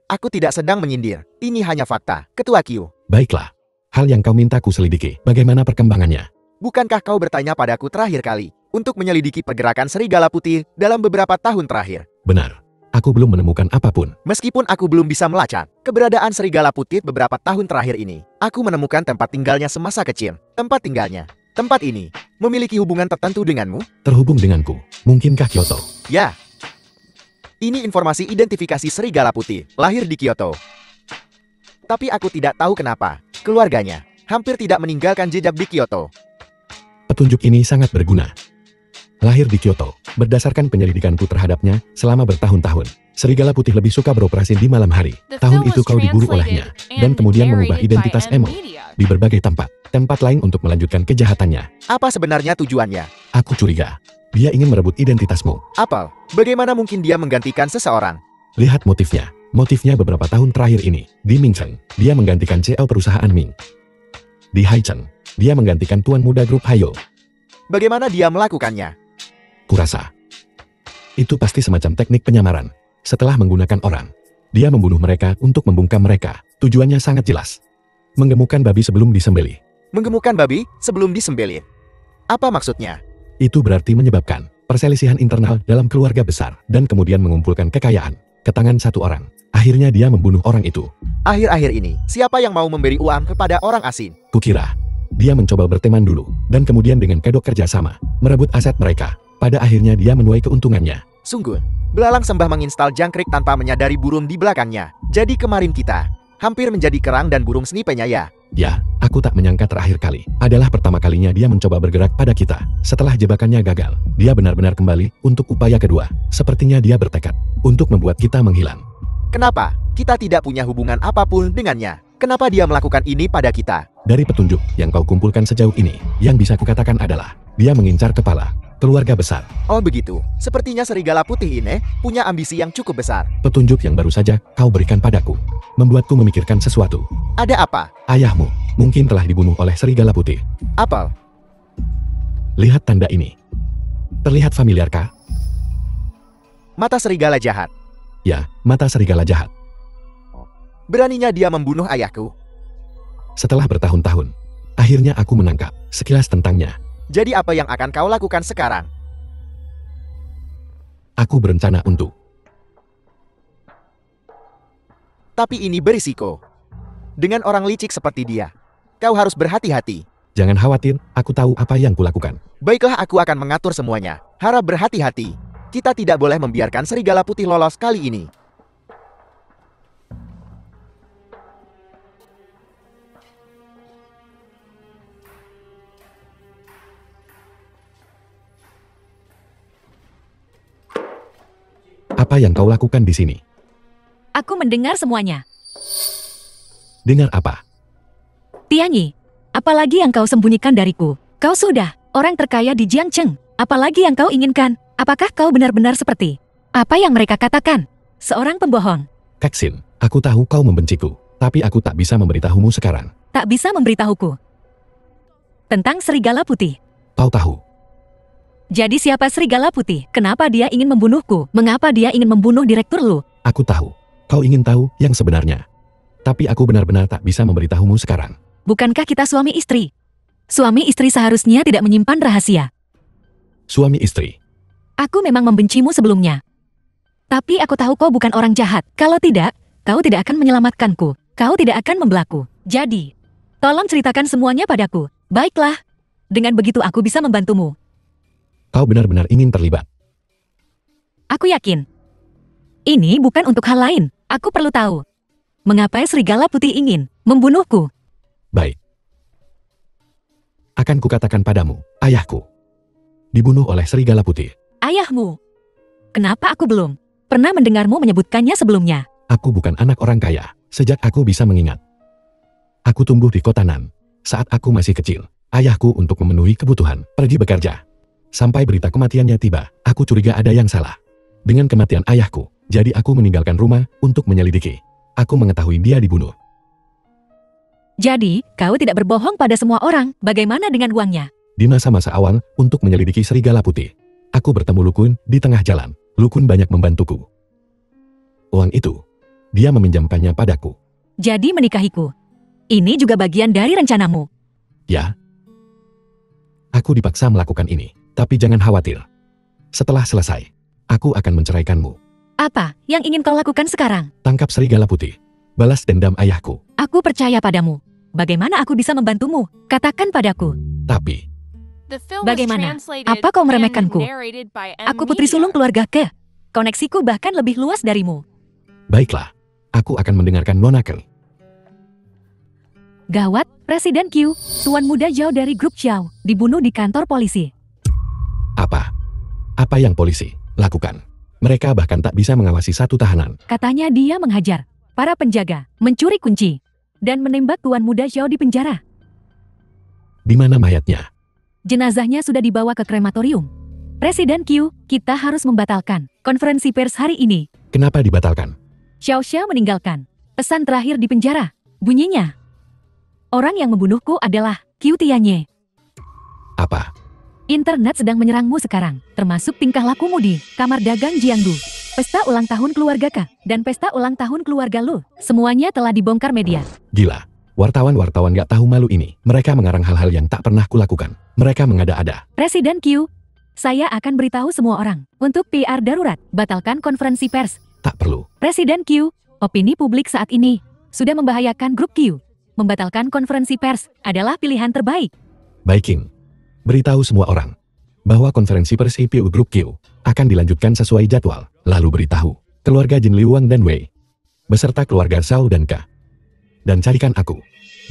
Aku tidak sedang menyindir, ini hanya fakta, Ketua Qiu. Baiklah, hal yang kau minta ku selidiki, bagaimana perkembangannya? Bukankah kau bertanya padaku terakhir kali untuk menyelidiki pergerakan serigala putih dalam beberapa tahun terakhir? Benar, aku belum menemukan apapun. Meskipun aku belum bisa melacak keberadaan serigala putih beberapa tahun terakhir ini, aku menemukan tempat tinggalnya semasa kecil. Tempat tinggalnya, tempat ini, memiliki hubungan tertentu denganmu? Terhubung denganku, mungkinkah Kyoto? Ya. Ini informasi identifikasi serigala putih, lahir di Kyoto. Tapi aku tidak tahu kenapa, keluarganya hampir tidak meninggalkan jejak di Kyoto. Petunjuk ini sangat berguna. Lahir di Kyoto, berdasarkan penyelidikanku terhadapnya selama bertahun-tahun, serigala putih lebih suka beroperasi di malam hari. Tahun itu kau diburu olehnya, dan kemudian mengubah identitas Emo di berbagai tempat lain untuk melanjutkan kejahatannya. Apa sebenarnya tujuannya? Aku curiga, dia ingin merebut identitasmu. Apel, bagaimana mungkin dia menggantikan seseorang? Lihat motifnya. Motifnya beberapa tahun terakhir ini, di Mingcheng, dia menggantikan CEO perusahaan Ming. Di Haicheng, dia menggantikan tuan muda grup Hayo. Bagaimana dia melakukannya? Kurasa itu pasti semacam teknik penyamaran. Setelah menggunakan orang, dia membunuh mereka untuk membungkam mereka. Tujuannya sangat jelas. Menggemukkan babi sebelum disembelih. Menggemukkan babi sebelum disembelih. Apa maksudnya? Itu berarti menyebabkan perselisihan internal dalam keluarga besar dan kemudian mengumpulkan kekayaan ke tangan satu orang. Akhirnya dia membunuh orang itu. Akhir-akhir ini, siapa yang mau memberi uang kepada orang asing? Kukira dia mencoba berteman dulu, dan kemudian dengan kedok kerjasama, merebut aset mereka. Pada akhirnya dia menuai keuntungannya. Sungguh, belalang sembah menginstal jangkrik tanpa menyadari burung di belakangnya. Jadi kemarin kita hampir menjadi kerang dan burung snipenya ya? Ya, aku tak menyangka terakhir kali adalah pertama kalinya dia mencoba bergerak pada kita. Setelah jebakannya gagal, dia benar-benar kembali untuk upaya kedua. Sepertinya dia bertekad untuk membuat kita menghilang. Kenapa? Kita tidak punya hubungan apapun dengannya. Kenapa dia melakukan ini pada kita? Dari petunjuk yang kau kumpulkan sejauh ini, yang bisa kukatakan adalah dia mengincar kepala keluarga besar. Oh begitu, sepertinya serigala putih ini punya ambisi yang cukup besar. Petunjuk yang baru saja kau berikan padaku membuatku memikirkan sesuatu. Ada apa? Ayahmu mungkin telah dibunuh oleh serigala putih. Apel. Lihat tanda ini. Terlihat familiarkah? Mata serigala jahat. Ya, mata serigala jahat. Beraninya dia membunuh ayahku. Setelah bertahun-tahun, akhirnya aku menangkap sekilas tentangnya. Jadi apa yang akan kau lakukan sekarang? Aku berencana untuk Tapi ini berisiko. Dengan orang licik seperti dia, kau harus berhati-hati. Jangan khawatir, aku tahu apa yang kulakukan. Baiklah, aku akan mengatur semuanya. Harap berhati-hati. Kita tidak boleh membiarkan serigala putih lolos kali ini. Apa yang kau lakukan di sini? Aku mendengar semuanya. Dengar apa? Tianyi, apalagi yang kau sembunyikan dariku? Kau sudah orang terkaya di Jiangcheng. Apalagi yang kau inginkan? Apakah kau benar-benar seperti apa yang mereka katakan? Seorang pembohong. Keksin, aku tahu kau membenciku, tapi aku tak bisa memberitahumu sekarang. Tak bisa memberitahuku tentang serigala putih. Kau tahu, Jadi siapa serigala putih? Kenapa dia ingin membunuhku? Mengapa dia ingin membunuh direktur lu? aku tahu. Kau ingin tahu yang sebenarnya. Tapi aku benar-benar tak bisa memberitahumu sekarang. Bukankah kita suami istri? Suami istri seharusnya tidak menyimpan rahasia. Suami istri, Aku memang membencimu sebelumnya. Tapi aku tahu kau bukan orang jahat. Kalau tidak, kau tidak akan menyelamatkanku. Kau tidak akan membelaku. Jadi, tolong ceritakan semuanya padaku. Baiklah. Dengan begitu aku bisa membantumu. kau benar-benar ingin terlibat. Aku yakin. Ini bukan untuk hal lain. Aku perlu tahu. Mengapa serigala putih ingin membunuhku? Baik. Akan kukatakan padamu, ayahku dibunuh oleh serigala putih. Ayahmu. Kenapa aku belum pernah mendengarmu menyebutkannya sebelumnya? Aku bukan anak orang kaya, sejak aku bisa mengingat. Aku tumbuh di kota Nan. Saat aku masih kecil, ayahku untuk memenuhi kebutuhan, pergi bekerja. Sampai berita kematiannya tiba, aku curiga ada yang salah. Dengan kematian ayahku, jadi aku meninggalkan rumah untuk menyelidiki. Aku mengetahui dia dibunuh. Jadi, kau tidak berbohong pada semua orang. Bagaimana dengan uangnya? Di masa-masa awal, untuk menyelidiki serigala putih, aku bertemu Lukun di tengah jalan. Lukun banyak membantuku. Uang itu, dia meminjamkannya padaku. Jadi menikahiku. Ini juga bagian dari rencanamu. Ya. Aku dipaksa melakukan ini, tapi jangan khawatir. Setelah selesai, aku akan menceraikanmu. Apa yang ingin kau lakukan sekarang? Tangkap serigala putih. Balas dendam ayahku. Aku percaya padamu. Bagaimana aku bisa membantumu? Katakan padaku. Tapi, Bagaimana? Apa kau meremehkanku? Aku putri sulung keluarga Ke. Koneksiku bahkan lebih luas darimu. baiklah. Aku akan mendengarkan Nona Ke. Gawat, Presiden Q, tuan muda Zhao dari grup Xiao, dibunuh di kantor polisi. Apa? Apa yang polisi lakukan? Mereka bahkan tak bisa mengawasi satu tahanan. Katanya dia menghajar para penjaga, mencuri kunci, dan menembak tuan muda Zhao di penjara. Di mana mayatnya? Jenazahnya sudah dibawa ke krematorium. Presiden Q, kita harus membatalkan konferensi pers hari ini. Kenapa dibatalkan? Xiao Xia meninggalkan pesan terakhir di penjara. Bunyinya, orang yang membunuhku adalah Q Tianye. Apa? Internet sedang menyerangmu sekarang, termasuk tingkah lakumu di kamar dagang Jiangdu. Pesta ulang tahun keluarga Ka dan pesta ulang tahun keluarga Lu. Semuanya telah dibongkar media. Gila. Wartawan-wartawan gak tahu malu ini. Mereka mengarang hal-hal yang tak pernah kulakukan. Mereka mengada-ada. Presiden Q, saya akan beritahu semua orang. Untuk PR darurat, batalkan konferensi pers. Tak perlu. Presiden Q, opini publik saat ini sudah membahayakan grup Q. Membatalkan konferensi pers adalah pilihan terbaik. Baiking. Beritahu semua orang bahwa konferensi pers CPU Grup Q akan dilanjutkan sesuai jadwal. Lalu beritahu keluarga Jin Liuang dan Wei beserta keluarga Zhao dan Ka. Dan carikan aku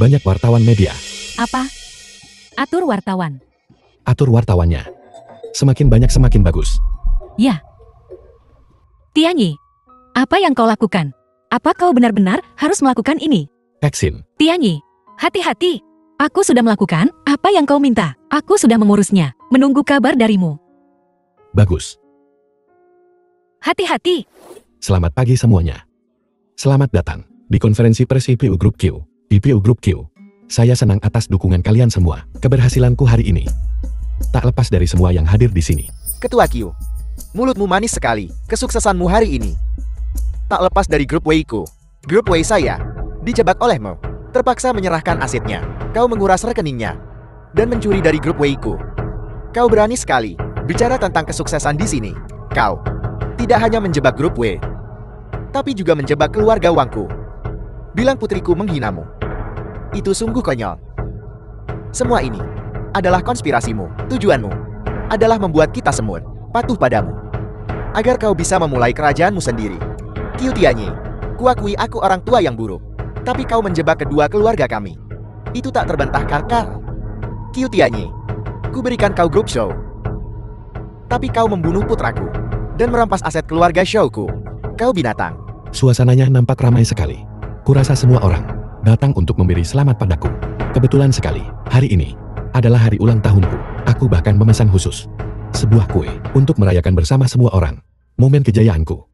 banyak wartawan media. Apa? Atur wartawan. Atur wartawannya. Semakin banyak semakin bagus. Ya. Tianyi, apa yang kau lakukan? Apa kau benar-benar harus melakukan ini? Keksin. Tianyi, hati-hati. Aku sudah melakukan apa yang kau minta. Aku sudah mengurusnya. Menunggu kabar darimu. Bagus. Hati-hati. Selamat pagi semuanya. Selamat datang di konferensi pers IPU Grup Q. IPU Grup Q. Saya senang atas dukungan kalian semua. Keberhasilanku hari ini tak lepas dari semua yang hadir di sini. Ketua Q, mulutmu manis sekali. Kesuksesanmu hari ini tak lepas dari grup Wei-ku. Grup Wei saya dijebak olehmu, terpaksa menyerahkan asetnya. Kau menguras rekeningnya dan mencuri dari grup Wei-ku. Kau berani sekali bicara tentang kesuksesan di sini. Kau tidak hanya menjebak grup W, tapi juga menjebak keluarga Wangku. Bilang putriku menghinamu. Itu sungguh konyol. Semua ini adalah konspirasimu. Tujuanmu adalah membuat kita semut patuh padamu, agar kau bisa memulai kerajaanmu sendiri. Qiu Tianyi, kuakui aku orang tua yang buruk, tapi kau menjebak kedua keluarga kami. Itu tak terbantahkan, Kar. Qiu Tianyi, ku berikan kau grup show, tapi kau membunuh putraku dan merampas aset keluarga Shouku. Kau binatang. Suasananya nampak ramai sekali. Kurasa semua orang datang untuk memberi selamat padaku. Kebetulan sekali, hari ini adalah hari ulang tahunku. Aku bahkan memesan khusus sebuah kue untuk merayakan bersama semua orang momen kejayaanku.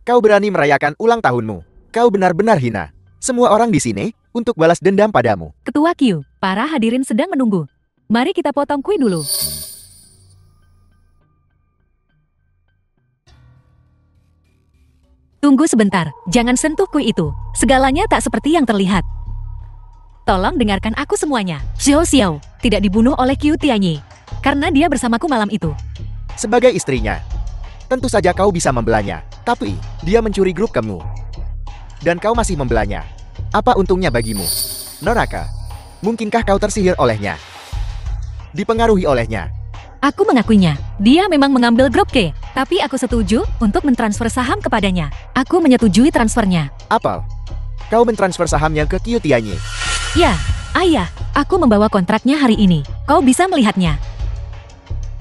Kau berani merayakan ulang tahunmu. Kau benar-benar hina semua orang di sini untuk balas dendam padamu. Ketua Q, para hadirin sedang menunggu. Mari kita potong kue dulu. Tunggu sebentar, jangan sentuh kue itu. Segalanya tak seperti yang terlihat. Tolong dengarkan aku semuanya. Xiao Xiao tidak dibunuh oleh Qiu Tianyi karena dia bersamaku malam itu. Sebagai istrinya, tentu saja kau bisa membelanya. Tapi dia mencuri grup kamu, dan kau masih membelanya. Apa untungnya bagimu? Noraka, mungkinkah kau tersihir olehnya? Dipengaruhi olehnya? Aku mengakuinya. Dia memang mengambil grup K, tapi aku setuju untuk mentransfer saham kepadanya. Aku menyetujui transfernya. Apel, kau mentransfer sahamnya ke Qiu Tianyi. Ya, ayah, aku membawa kontraknya hari ini. Kau bisa melihatnya.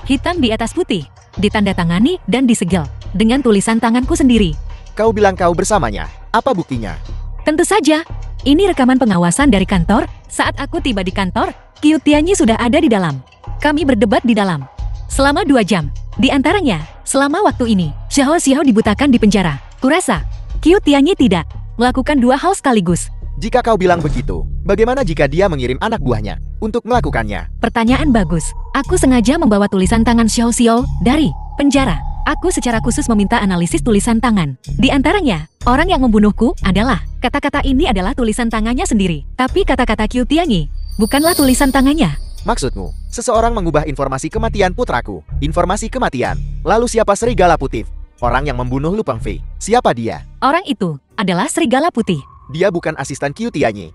Hitam di atas putih, ditandatangani dan disegel dengan tulisan tanganku sendiri. Kau bilang kau bersamanya. Apa buktinya? Tentu saja. Ini rekaman pengawasan dari kantor. Saat aku tiba di kantor, Qiu Tianyi sudah ada di dalam. Kami berdebat di dalam selama 2 jam. Di antaranya, selama waktu ini, Xiao Xiao dibutakan di penjara. Kurasa, Qiu Tianyi tidak melakukan 2 hal sekaligus. Jika kau bilang begitu, bagaimana jika dia mengirim anak buahnya untuk melakukannya? Pertanyaan bagus. Aku sengaja membawa tulisan tangan Xiao Xiao dari penjara. Aku secara khusus meminta analisis tulisan tangan. Di antaranya, orang yang membunuhku adalah, kata-kata ini adalah tulisan tangannya sendiri. Tapi kata-kata Qiu Tianyi bukanlah tulisan tangannya. Maksudmu, seseorang mengubah informasi kematian putraku. Informasi kematian. Lalu siapa Serigala Putih? Orang yang membunuh Lu Pengfei. Siapa dia? Orang itu adalah Serigala Putih. Dia bukan asisten Qiu Tianyi.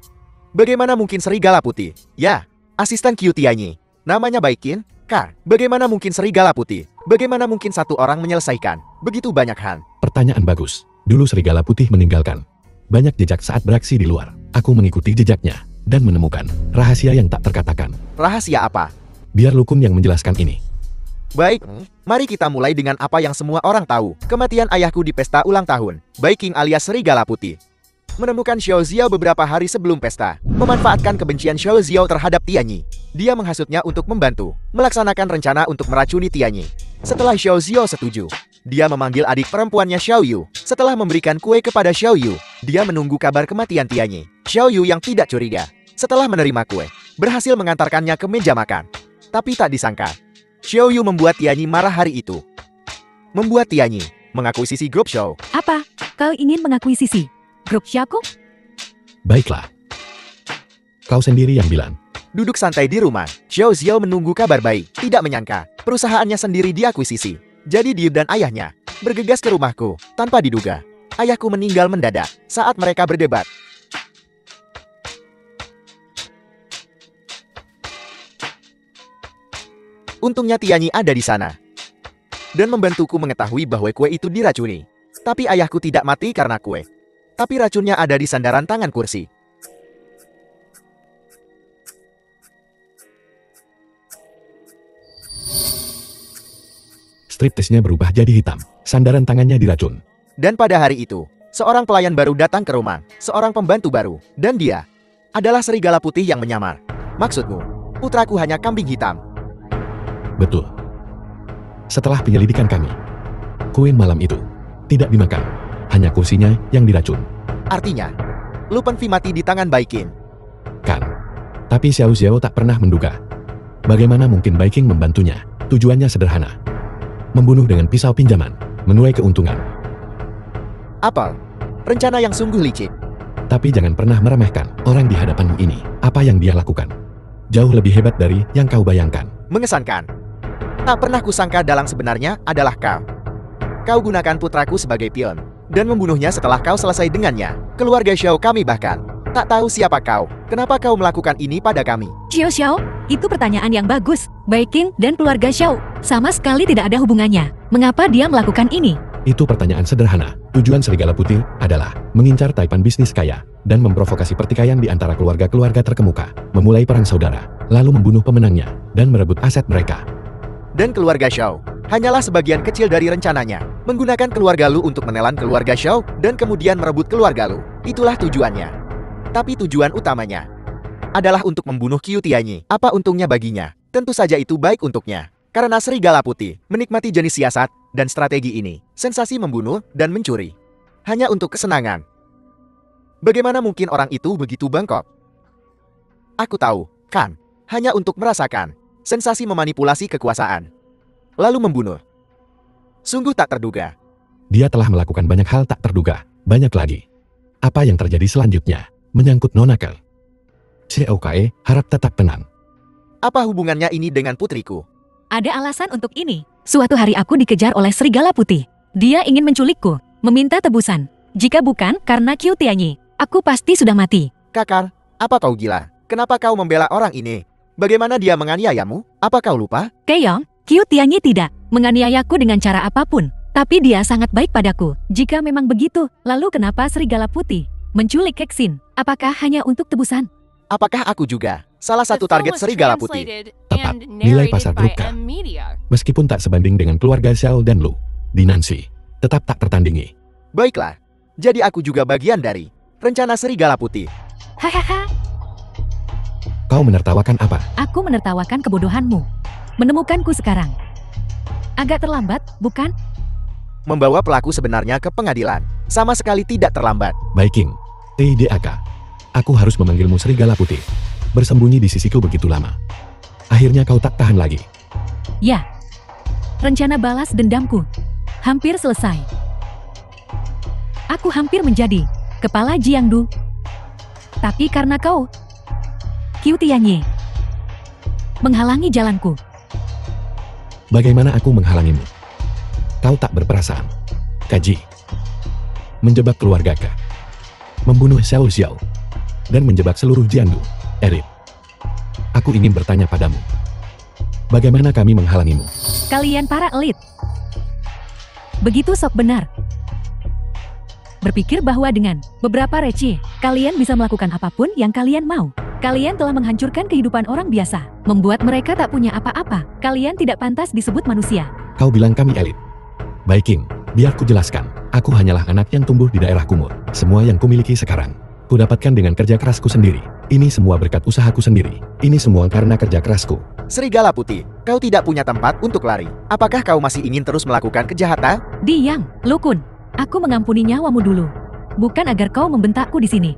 Bagaimana mungkin Serigala Putih? Ya, asisten Qiu Tianyi. Namanya Baikin, Kar. Bagaimana mungkin Serigala Putih? Bagaimana mungkin satu orang menyelesaikan begitu banyak hal? Pertanyaan bagus. Dulu Serigala Putih meninggalkan banyak jejak saat beraksi di luar. Aku mengikuti jejaknya dan menemukan rahasia yang tak terkatakan. Rahasia apa? Biar Lukun yang menjelaskan ini. Baik, mari kita mulai dengan apa yang semua orang tahu. Kematian ayahku di pesta ulang tahun. Baiking alias Serigala Putih menemukan Xiao Xiao beberapa hari sebelum pesta. Memanfaatkan kebencian Xiao Xiao terhadap Tianyi, dia menghasutnya untuk membantu melaksanakan rencana untuk meracuni Tianyi. Setelah Xiao Xiao setuju, dia memanggil adik perempuannya Xiao Yu. Setelah memberikan kue kepada Xiao Yu, dia menunggu kabar kematian Tianyi. Xiao Yu yang tidak curiga, setelah menerima kue, berhasil mengantarkannya ke meja makan. Tapi tak disangka, Xiao Yu membuat Tianyi marah hari itu. Membuat Tianyi mengakuisisi grup show. Apa? Kau ingin mengakuisisi grup Xiaoku? Baiklah. Kau sendiri yang bilang. Duduk santai di rumah, Xiao Xiao menunggu kabar baik. Tidak menyangka, perusahaannya sendiri diakuisisi. Jadi dia dan ayahnya bergegas ke rumahku tanpa diduga. Ayahku meninggal mendadak saat mereka berdebat. Untungnya Tianyi ada di sana dan membantuku mengetahui bahwa kue itu diracuni. Tapi ayahku tidak mati karena kue. Tapi racunnya ada di sandaran tangan kursi. Striptisnya berubah jadi hitam. Sandaran tangannya diracun. Dan pada hari itu, seorang pelayan baru datang ke rumah. Seorang pembantu baru. Dan dia adalah Serigala Putih yang menyamar. Maksudmu, putraku hanya kambing hitam. Betul. Setelah penyelidikan kami, kue malam itu tidak dimakan. Hanya kursinya yang diracun. Artinya, Lu Pengfei mati di tangan Baikin. Kan. Tapi Xiao Xiao tak pernah menduga. Bagaimana mungkin Baiking membantunya? Tujuannya sederhana. Membunuh dengan pisau pinjaman, menuai keuntungan. Apel, Rencana yang sungguh licik. Tapi jangan pernah meremehkan orang di hadapanmu ini. Apa yang dia lakukan jauh lebih hebat dari yang kau bayangkan. Mengesankan. Tak pernah kusangka dalang sebenarnya adalah kau. Kau gunakan putraku sebagai pion dan membunuhnya setelah kau selesai dengannya. Keluarga Xiao kami bahkan tak tahu siapa kau. Kenapa kau melakukan ini pada kami? Xiao, itu pertanyaan yang bagus. Bai Qing dan keluarga Xiao sama sekali tidak ada hubungannya. Mengapa dia melakukan ini? Itu pertanyaan sederhana. Tujuan Serigala Putih adalah mengincar taipan bisnis kaya dan memprovokasi pertikaian di antara keluarga-keluarga terkemuka, memulai perang saudara, lalu membunuh pemenangnya dan merebut aset mereka. Dan keluarga Xiao hanyalah sebagian kecil dari rencananya. Menggunakan keluarga Lu untuk menelan keluarga Xiao dan kemudian merebut keluarga Lu. Itulah tujuannya. Tapi tujuan utamanya adalah untuk membunuh Qiu Tianyi. Apa untungnya baginya? Tentu saja itu baik untuknya. Karena Serigala Putih menikmati jenis siasat dan strategi ini, sensasi membunuh dan mencuri, hanya untuk kesenangan. Bagaimana mungkin orang itu begitu bengkok? Aku tahu, kan? Hanya untuk merasakan sensasi memanipulasi kekuasaan, lalu membunuh. Sungguh tak terduga. Dia telah melakukan banyak hal tak terduga, banyak lagi. Apa yang terjadi selanjutnya menyangkut Nonakel. COKE harap tetap tenang. Apa hubungannya ini dengan putriku? Ada alasan untuk ini. Suatu hari aku dikejar oleh Serigala Putih. Dia ingin menculikku, meminta tebusan. Jika bukan karena Qiu Tianyi, aku pasti sudah mati. Kakar, apa kau gila? Kenapa kau membela orang ini? Bagaimana dia menganiayamu? Apa kau lupa? Keyong, Qiu Tianyi tidak menganiayaku dengan cara apapun. Tapi dia sangat baik padaku. Jika memang begitu, lalu kenapa Serigala Putih menculik Kexin? Apakah hanya untuk tebusan? Apakah aku juga salah satu target Serigala Putih? Tepat, nilai pasar grup K. Meskipun tak sebanding dengan keluarga Xiao dan Lu, Dinansi tetap tak tertandingi. Baiklah, jadi aku juga bagian dari rencana Serigala Putih. Hahaha, Kau menertawakan apa? aku menertawakan kebodohanmu. Menemukanku sekarang. Agak terlambat, bukan? Membawa pelaku sebenarnya ke pengadilan sama sekali tidak terlambat. Baiking, TDAK. Aku harus memanggilmu Serigala Putih. Bersembunyi di sisiku begitu lama. Akhirnya kau tak tahan lagi. Ya. Rencana balas dendamku hampir selesai. Aku hampir menjadi kepala Jiangdu. Tapi karena kau, Qiu Tianyi, menghalangi jalanku. Bagaimana aku menghalangimu? Kau tak berperasaan. Kaji. Menjebak keluarga K. Membunuh Xiao Xiao. Dan menjebak seluruh Jiangdu. Erit. Aku ingin bertanya padamu. Bagaimana kami menghalangimu? Kalian para elit. Begitu sok benar. Berpikir bahwa dengan beberapa receh, kalian bisa melakukan apapun yang kalian mau. Kalian telah menghancurkan kehidupan orang biasa, membuat mereka tak punya apa-apa. Kalian tidak pantas disebut manusia. Kau bilang kami elit. Baiking, biar ku jelaskan. Aku hanyalah anak yang tumbuh di daerah kumur. Semua yang kumiliki sekarang, kudapatkan dengan kerja kerasku sendiri. Ini semua berkat usahaku sendiri. Ini semua karena kerja kerasku. Serigala Putih, kau tidak punya tempat untuk lari. Apakah kau masih ingin terus melakukan kejahatan? Diam, Lukun. Aku mengampuni nyawamu dulu. Bukan agar kau membentakku di sini.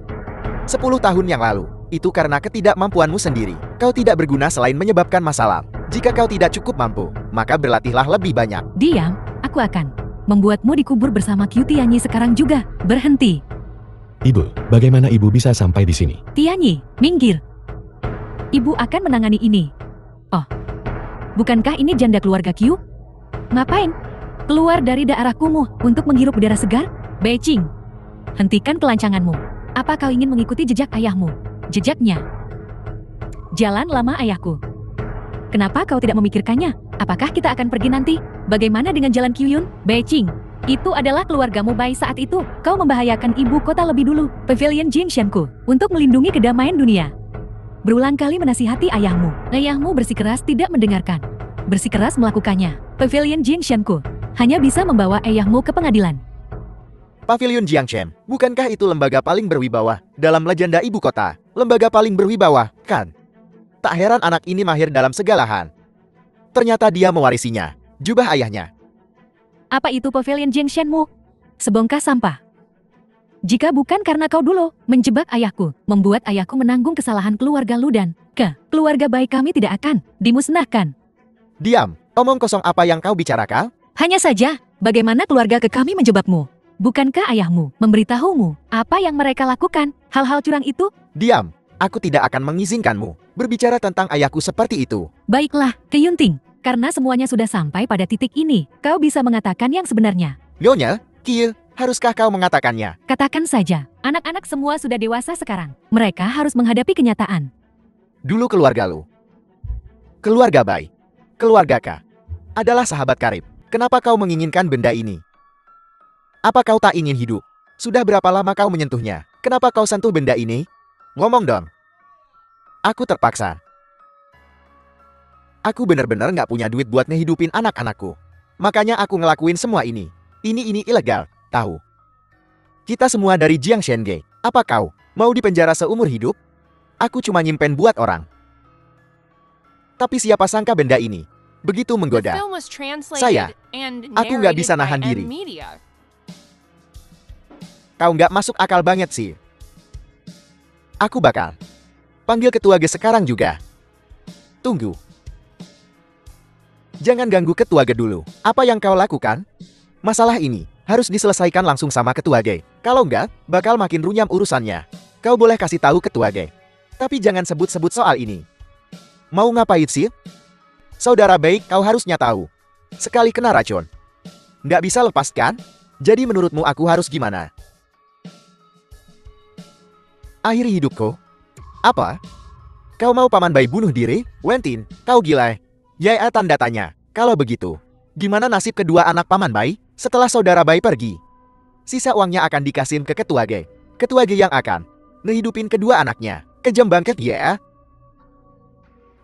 10 tahun yang lalu, itu karena ketidakmampuanmu sendiri. Kau tidak berguna selain menyebabkan masalah. Jika kau tidak cukup mampu, maka berlatihlah lebih banyak. Diam, aku akan membuatmu dikubur bersama Qiu Tianyi sekarang juga. Berhenti. Ibu, bagaimana ibu bisa sampai di sini? Tianyi, minggir. Ibu akan menangani ini. Oh, bukankah ini janda keluarga Qiu? Ngapain? Keluar dari daerah kumuh untuk menghirup udara segar? Beijing, hentikan kelancanganmu. Apa kau ingin mengikuti jejak ayahmu? Jejaknya. Jalan lama ayahku. Kenapa kau tidak memikirkannya? Apakah kita akan pergi nanti? Bagaimana dengan jalan Qiyun? Beijing, itu adalah keluargamu Bai saat itu. Kau membahayakan ibu kota lebih dulu. Pavilion Jingshanku untuk melindungi kedamaian dunia. Berulang kali menasihati ayahmu. Ayahmu bersikeras tidak mendengarkan. Bersikeras melakukannya. Pavilion Jingshanku hanya bisa membawa ayahmu ke pengadilan. Pavilion Jiangshan, bukankah itu lembaga paling berwibawa dalam legenda ibu kota? Lembaga paling berwibawa, kan? Tak heran anak ini mahir dalam segala hal. Ternyata dia mewarisinya, jubah ayahnya. Apa itu Pavilion Jingshanmu? Sebongkah sampah. Jika bukan karena kau dulu menjebak ayahku, membuat ayahku menanggung kesalahan keluarga Lu dan keluarga baik kami tidak akan dimusnahkan. Diam, omong kosong apa yang kau bicarakan? Hanya saja, bagaimana keluarga ke kami menjebakmu? Bukankah ayahmu memberitahumu apa yang mereka lakukan? Hal-hal curang itu? Diam, aku tidak akan mengizinkanmu berbicara tentang ayahku seperti itu. Baiklah, Keyunting. Karena semuanya sudah sampai pada titik ini, kau bisa mengatakan yang sebenarnya. Nyonya, Kiel, haruskah kau mengatakannya? Katakan saja, anak-anak semua sudah dewasa sekarang. Mereka harus menghadapi kenyataan. Dulu keluarga lu. Keluarga Bai. Keluarga Ka. Adalah sahabat karib. Kenapa kau menginginkan benda ini? Apa kau tak ingin hidup? Sudah berapa lama kau menyentuhnya? Kenapa kau sentuh benda ini? Ngomong dong. Aku terpaksa. Aku benar-benar nggak punya duit buat ngehidupin anak-anakku. Makanya aku ngelakuin semua ini. Ini ilegal, tahu? Kita semua dari Jiang Shenge. Apa kau mau dipenjara seumur hidup? Aku cuma nyimpen buat orang. Tapi siapa sangka benda ini begitu menggoda. Saya, aku nggak bisa nahan diri. Kau nggak masuk akal banget sih. Aku bakal panggil ketua G sekarang juga. Tunggu. Jangan ganggu ketua G dulu. Apa yang kau lakukan? Masalah ini harus diselesaikan langsung sama ketua G. Kalau nggak, bakal makin runyam urusannya. Kau boleh kasih tahu ketua G. Tapi jangan sebut-sebut soal ini. Mau ngapain sih? Saudara baik, kau harusnya tahu. Sekali kena racun, nggak bisa lepaskan? Jadi menurutmu aku harus gimana? Akhiri hidupku? Apa? Kau mau Paman Bai bunuh diri? Wentin, kau gila? Ya, tanda tanya. Kalau begitu, gimana nasib kedua anak Paman Bai setelah saudara Bai pergi? Sisa uangnya akan dikasih ke ketua G. Ketua G yang akan ngehidupin kedua anaknya. Kejam banget ya.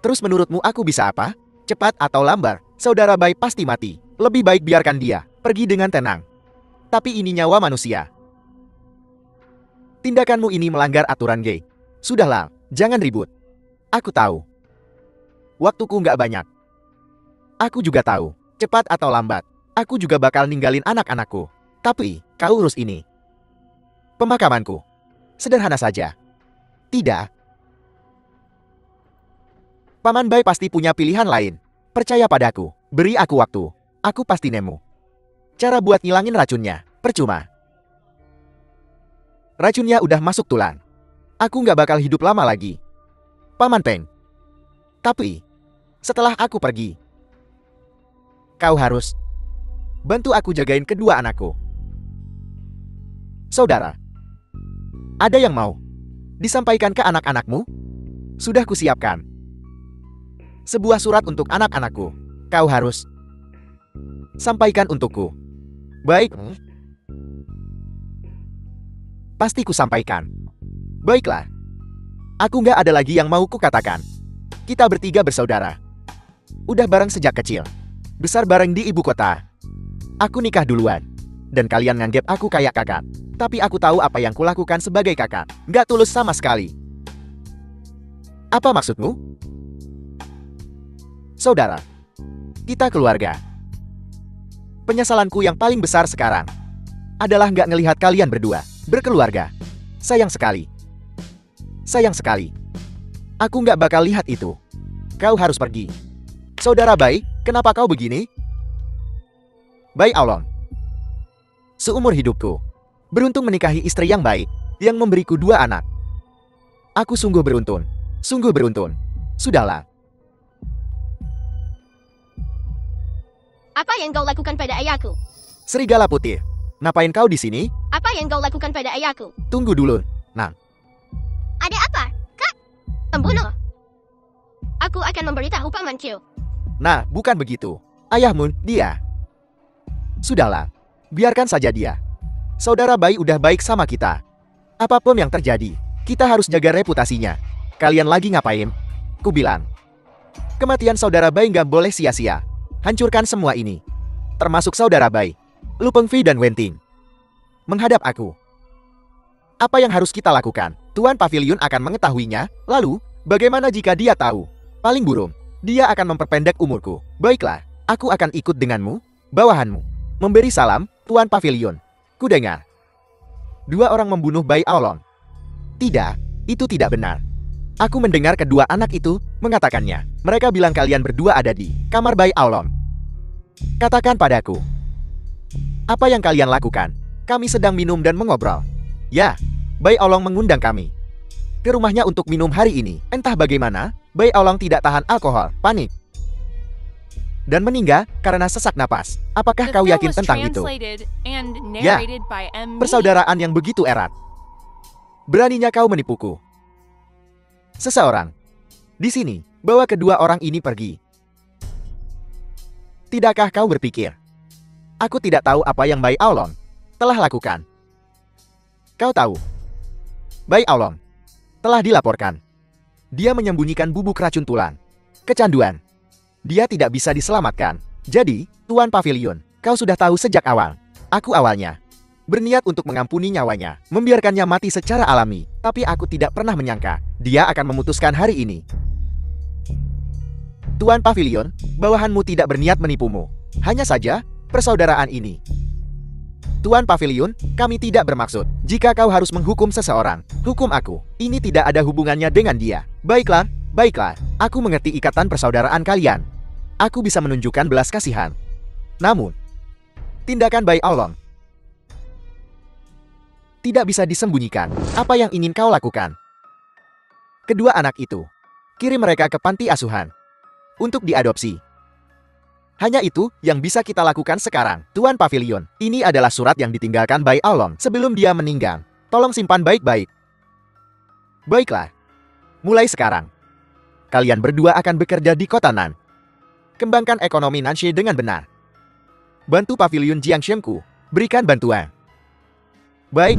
Terus menurutmu aku bisa apa? Cepat atau lambat, saudara Bai pasti mati. Lebih baik biarkan dia pergi dengan tenang. Tapi ini nyawa manusia. Tindakanmu ini melanggar aturan G. Sudahlah, jangan ribut. Aku tahu. Waktuku nggak banyak. Aku juga tahu, cepat atau lambat, aku juga bakal ninggalin anak-anakku. Tapi, kau urus ini. Pemakamanku. Sederhana saja. Tidak. Paman Bai pasti punya pilihan lain. Percaya padaku, beri aku waktu. Aku pasti nemu cara buat ngilangin racunnya. Percuma. Racunnya udah masuk tulang. Aku nggak bakal hidup lama lagi. Paman Peng. Tapi, setelah aku pergi, kau harus bantu aku jagain kedua anakku. Saudara, ada yang mau disampaikan ke anak-anakmu? Sudah kusiapkan sebuah surat untuk anak-anakku. Kau harus sampaikan untukku. Baik. Pasti ku sampaikan. Baiklah. Aku nggak ada lagi yang mau ku katakan. Kita bertiga bersaudara. Udah bareng sejak kecil. Besar bareng di ibu kota. Aku nikah duluan. Dan kalian nganggep aku kayak kakak. Tapi aku tahu apa yang kulakukan sebagai kakak. Nggak tulus sama sekali. Apa maksudmu? Saudara, kita keluarga. Penyesalanku yang paling besar sekarang adalah nggak ngelihat kalian berdua berkeluarga. Sayang sekali. Sayang sekali. Aku nggak bakal lihat itu. Kau harus pergi. Saudara Bai, kenapa kau begini? Bai Aolon. Seumur hidupku, beruntung menikahi istri yang baik, yang memberiku 2 anak. Aku sungguh beruntun. Sungguh beruntun. Sudahlah. Apa yang kau lakukan pada ayahku? Serigala putih, ngapain kau di sini? Apa yang kau lakukan pada ayahku? Tunggu dulu, Nang. Ada apa? Kak? Pembunuh? Aku akan memberitahu Paman Q. Nah, bukan begitu. Ayahmu, dia. Sudahlah, biarkan saja dia. Saudara Bai udah baik sama kita. Apapun yang terjadi, kita harus jaga reputasinya. Kalian lagi ngapain? Ku bilang. Kematian saudara Bai nggak boleh sia-sia. Hancurkan semua ini. Termasuk saudara Bai, Lu Pengfi dan Wenting. Menghadap aku. Apa yang harus kita lakukan? Tuan Pavilion akan mengetahuinya. Lalu, bagaimana jika dia tahu? Paling burung, dia akan memperpendek umurku. Baiklah, aku akan ikut denganmu, bawahanmu. Memberi salam, Tuan Pavilion. Ku dengar 2 orang membunuh Bai Aolon. Tidak, itu tidak benar. Aku mendengar kedua anak itu mengatakannya. Mereka bilang kalian berdua ada di kamar Bai Aolon. Katakan padaku, apa yang kalian lakukan? Kami sedang minum dan mengobrol. Ya, Bai Olong mengundang kami ke rumahnya untuk minum hari ini. Entah bagaimana, Bai Olong tidak tahan alkohol, panik, dan meninggal karena sesak napas. Apakah kau yakin tentang itu? Ya, persaudaraan yang begitu erat. Beraninya kau menipuku. Seseorang di sini bawa kedua orang ini pergi. Tidakkah kau berpikir, aku tidak tahu apa yang Bai Olong telah lakukan? Kau tahu, Bai Olong telah dilaporkan. Dia menyembunyikan bubuk racun tulang. Kecanduan. Dia tidak bisa diselamatkan. Jadi, Tuan Pavilion, kau sudah tahu sejak awal. Aku awalnya berniat untuk mengampuni nyawanya, membiarkannya mati secara alami. Tapi aku tidak pernah menyangka dia akan memutuskan hari ini. Tuan Pavilion, bawahanmu tidak berniat menipumu. Hanya saja, persaudaraan ini. Tuan Pavilion, kami tidak bermaksud. Jika kau harus menghukum seseorang, hukum aku. Ini tidak ada hubungannya dengan dia. Baiklah, baiklah. Aku mengerti ikatan persaudaraan kalian. Aku bisa menunjukkan belas kasihan. Namun, tindakan Bai Olong tidak bisa disembunyikan. Apa yang ingin kau lakukan? Kedua anak itu, kirim mereka ke panti asuhan untuk diadopsi. Hanya itu yang bisa kita lakukan sekarang. Tuan Pavilion, ini adalah surat yang ditinggalkan Bai Olong sebelum dia meninggal. Tolong simpan baik-baik. Baiklah. Mulai sekarang, kalian berdua akan bekerja di kota Nan. Kembangkan ekonomi Nanxi dengan benar. Bantu Pavilion Jiangshemku. Berikan bantuan. Baik.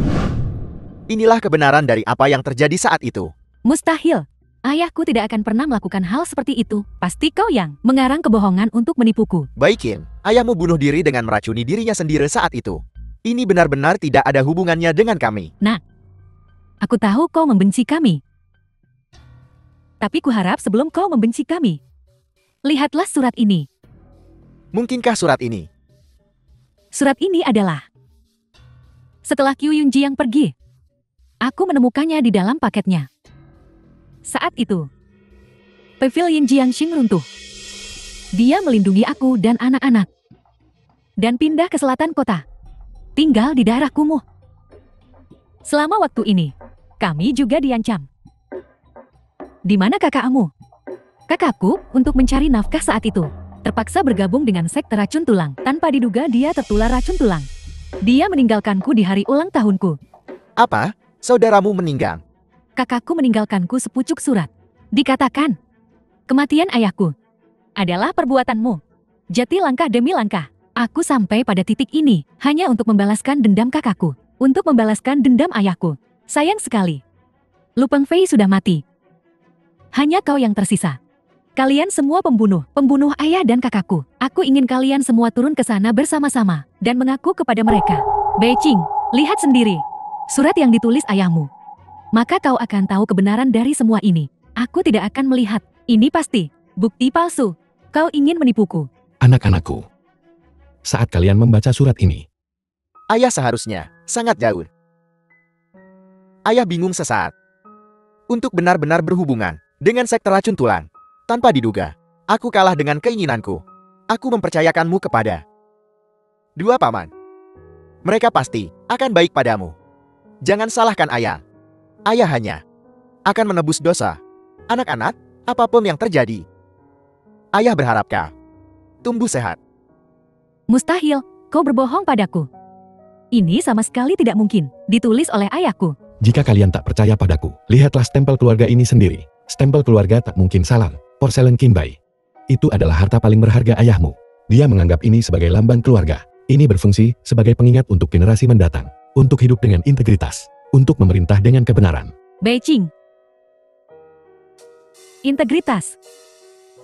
Inilah kebenaran dari apa yang terjadi saat itu. Mustahil. Ayahku tidak akan pernah melakukan hal seperti itu. Pasti kau yang mengarang kebohongan untuk menipuku. Baikin, ayahmu bunuh diri dengan meracuni dirinya sendiri saat itu. Ini benar-benar tidak ada hubungannya dengan kami. Nah, aku tahu kau membenci kami. Tapi kuharap sebelum kau membenci kami, lihatlah surat ini. Mungkinkah surat ini? Surat ini adalah setelah Qiu Yunjiang pergi, aku menemukannya di dalam paketnya. Saat itu, Pavilion Jiangxing runtuh. Dia melindungi aku dan anak-anak, dan pindah ke selatan kota, tinggal di daerah kumuh. Selama waktu ini, kami juga diancam. Di mana kakakmu? Kakakku, untuk mencari nafkah saat itu, terpaksa bergabung dengan sekte racun tulang. Tanpa diduga dia tertular racun tulang. Dia meninggalkanku di hari ulang tahunku. Apa? Saudaramu meninggal? Kakakku meninggalkanku sepucuk surat. Dikatakan, kematian ayahku adalah perbuatanmu. Jati langkah demi langkah, aku sampai pada titik ini hanya untuk membalaskan dendam kakakku, untuk membalaskan dendam ayahku. Sayang sekali, Lu Pengfei sudah mati. Hanya kau yang tersisa. Kalian semua pembunuh, pembunuh ayah dan kakakku. Aku ingin kalian semua turun ke sana bersama-sama dan mengaku kepada mereka. Beijing, lihat sendiri surat yang ditulis ayahmu. Maka kau akan tahu kebenaran dari semua ini. Aku tidak akan melihat. Ini pasti bukti palsu. Kau ingin menipuku. Anak-anakku, saat kalian membaca surat ini, Ayah seharusnya sangat jauh. Ayah bingung sesaat. Untuk benar-benar berhubungan dengan sekte racun tulang. Tanpa diduga, aku kalah dengan keinginanku. Aku mempercayakanmu kepada dua paman. Mereka pasti akan baik padamu. Jangan salahkan ayah. Ayah hanya akan menebus dosa. Anak-anak, apapun yang terjadi, ayah berharap kau tumbuh sehat. Mustahil, kau berbohong padaku. Ini sama sekali tidak mungkin. Ditulis oleh ayahku. jika kalian tak percaya padaku, lihatlah stempel keluarga ini sendiri. Stempel keluarga tak mungkin salah. Porselen Qinbai. Itu adalah harta paling berharga ayahmu. Dia menganggap ini sebagai lambang keluarga. Ini berfungsi sebagai pengingat untuk generasi mendatang. Untuk hidup dengan integritas. Untuk memerintah dengan kebenaran. Beijing. Integritas.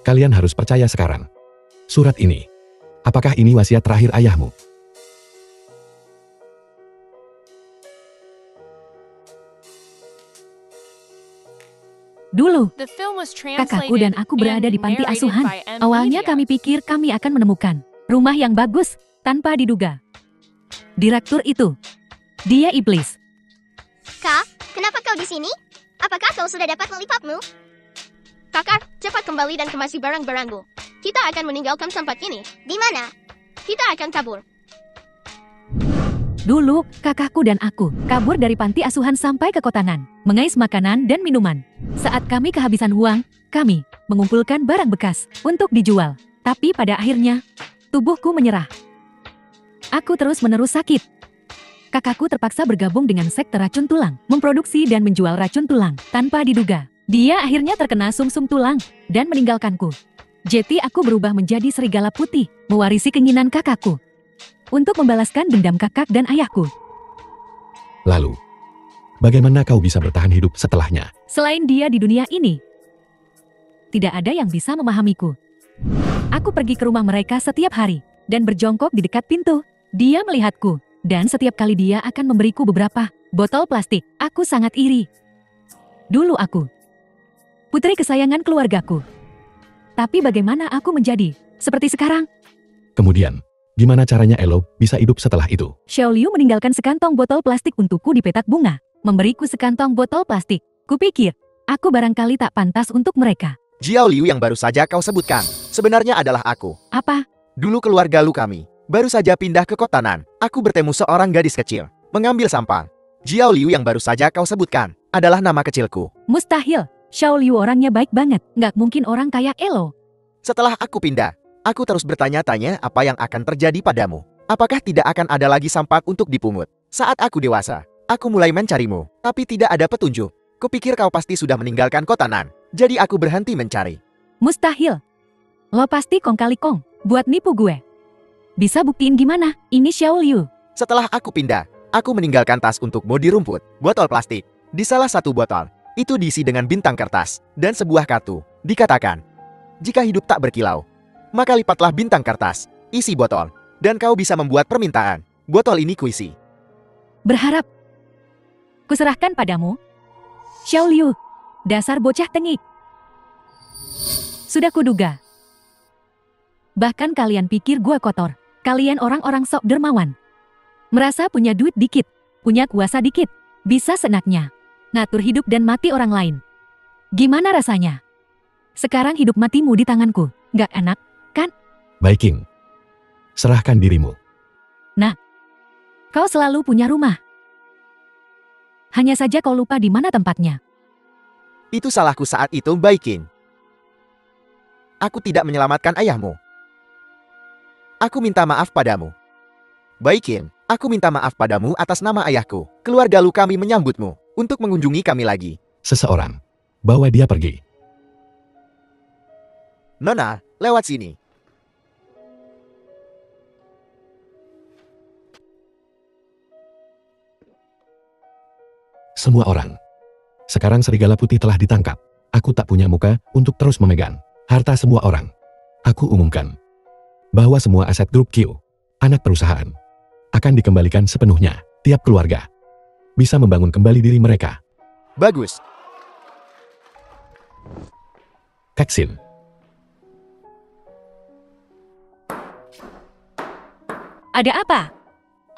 Kalian harus percaya sekarang. Surat ini. Apakah ini wasiat terakhir ayahmu? Dulu, kakakku dan aku berada di panti asuhan. Awalnya kami pikir kami akan menemukan rumah yang bagus, tanpa diduga. Direktur itu, dia iblis. Kak, kenapa kau di sini? Apakah kau sudah dapat melipatmu? Kakak, cepat kembali dan kemasi barang-barangmu. Kita akan meninggalkan tempat ini. Di mana? Kita akan kabur. Dulu, kakakku dan aku kabur dari panti asuhan sampai ke kota Nan, mengais makanan dan minuman. Saat kami kehabisan uang, kami mengumpulkan barang bekas untuk dijual. Tapi pada akhirnya, tubuhku menyerah. Aku terus-menerus sakit. Kakakku terpaksa bergabung dengan sekte racun tulang, memproduksi dan menjual racun tulang tanpa diduga. Dia akhirnya terkena sumsum tulang dan meninggalkanku. Jadi aku berubah menjadi serigala putih, mewarisi keinginan kakakku untuk membalaskan dendam kakak dan ayahku. Lalu, bagaimana kau bisa bertahan hidup setelahnya? Selain dia di dunia ini, tidak ada yang bisa memahamiku. Aku pergi ke rumah mereka setiap hari dan berjongkok di dekat pintu. Dia melihatku, dan setiap kali dia akan memberiku beberapa botol plastik. Aku sangat iri. Dulu aku putri kesayangan keluargaku. Tapi bagaimana aku menjadi seperti sekarang? Kemudian, gimana caranya Elo bisa hidup setelah itu? Xiao Liu meninggalkan sekantong botol plastik untukku di petak bunga, memberiku sekantong botol plastik. Kupikir, aku barangkali tak pantas untuk mereka. Jiao Liu yang baru saja kau sebutkan, sebenarnya adalah aku. Apa? Dulu keluarga lu kami, baru saja pindah ke kota Nan. Aku bertemu seorang gadis kecil, mengambil sampah. Jiao Liu yang baru saja kau sebutkan, adalah nama kecilku. Mustahil. Xiao Liu orangnya baik banget, nggak mungkin orang kayak Elo. Setelah aku pindah, aku terus bertanya-tanya apa yang akan terjadi padamu. Apakah tidak akan ada lagi sampah untuk dipungut? Saat aku dewasa, aku mulai mencarimu, tapi tidak ada petunjuk. Kupikir kau pasti sudah meninggalkan kota Nan, jadi aku berhenti mencari. Mustahil. Lo pasti kong kali kong, buat nipu gue. Bisa buktiin gimana? Ini Xiao Liu. Setelah aku pindah, aku meninggalkan tas untuk modi rumput, botol plastik. Di salah satu botol, itu diisi dengan bintang kertas dan sebuah kartu. Dikatakan, jika hidup tak berkilau, maka lipatlah bintang kertas, isi botol, dan kau bisa membuat permintaan. Botol ini kuisi. Berharap kuserahkan padamu. Xiao Liu, dasar bocah tengik. Sudah kuduga. Bahkan kalian pikir gua kotor. Kalian orang-orang sok dermawan. Merasa punya duit dikit, punya kuasa dikit, bisa senaknya ngatur hidup dan mati orang lain. Gimana rasanya? Sekarang hidup matimu di tanganku. Nggak enak, kan? Baik King, serahkan dirimu. Kau selalu punya rumah. Hanya saja kau lupa di mana tempatnya. Itu salahku saat itu, Baikin. Aku tidak menyelamatkan ayahmu. Aku minta maaf padamu. Baikin, aku minta maaf padamu atas nama ayahku. Keluarga lu kami menyambutmu untuk mengunjungi kami lagi. Seseorang, bawa dia pergi. Nona, lewat sini. Semua orang. Sekarang serigala putih telah ditangkap. Aku tak punya muka untuk terus memegang harta semua orang. Aku umumkan bahwa semua aset grup Q, anak perusahaan, akan dikembalikan sepenuhnya. Tiap keluarga bisa membangun kembali diri mereka. Bagus. Kaksin. Ada apa?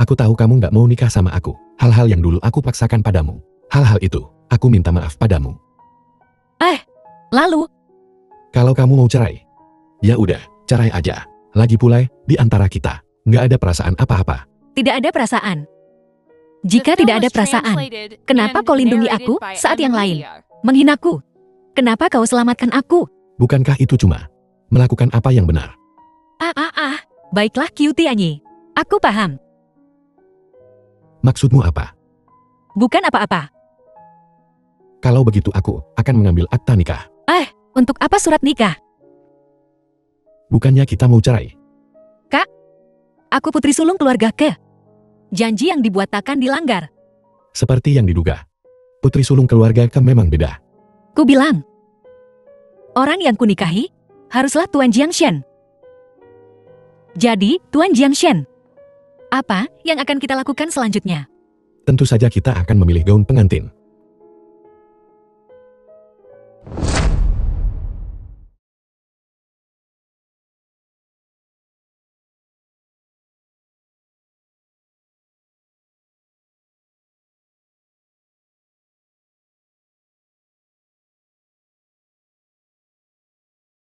Aku tahu kamu nggak mau nikah sama aku. Hal-hal yang dulu aku paksakan padamu. Hal-hal itu, aku minta maaf padamu. Lalu, Kalau kamu mau cerai, ya udah, cerai aja. Lagi pula, di antara kita, nggak ada perasaan apa-apa. tidak ada perasaan. Jika tidak ada perasaan, kenapa kau lindungi aku saat yang lain menghinaku? Kenapa kau selamatkan aku? Bukankah itu cuma melakukan apa yang benar? Baiklah Cutie Anyi. Aku paham. Maksudmu apa? Bukan apa-apa. Kalau begitu aku akan mengambil akta nikah. Untuk apa surat nikah? Bukannya kita mau cerai? Aku putri sulung keluarga Ke. Janji yang dibuat takkan dilanggar. Seperti yang diduga. Putri sulung keluarga Ke memang beda. Ku bilang, orang yang kunikahi haruslah Tuan Jiangshen. Jadi, Tuan Jiangshen, apa yang akan kita lakukan selanjutnya? Tentu saja kita akan memilih gaun pengantin.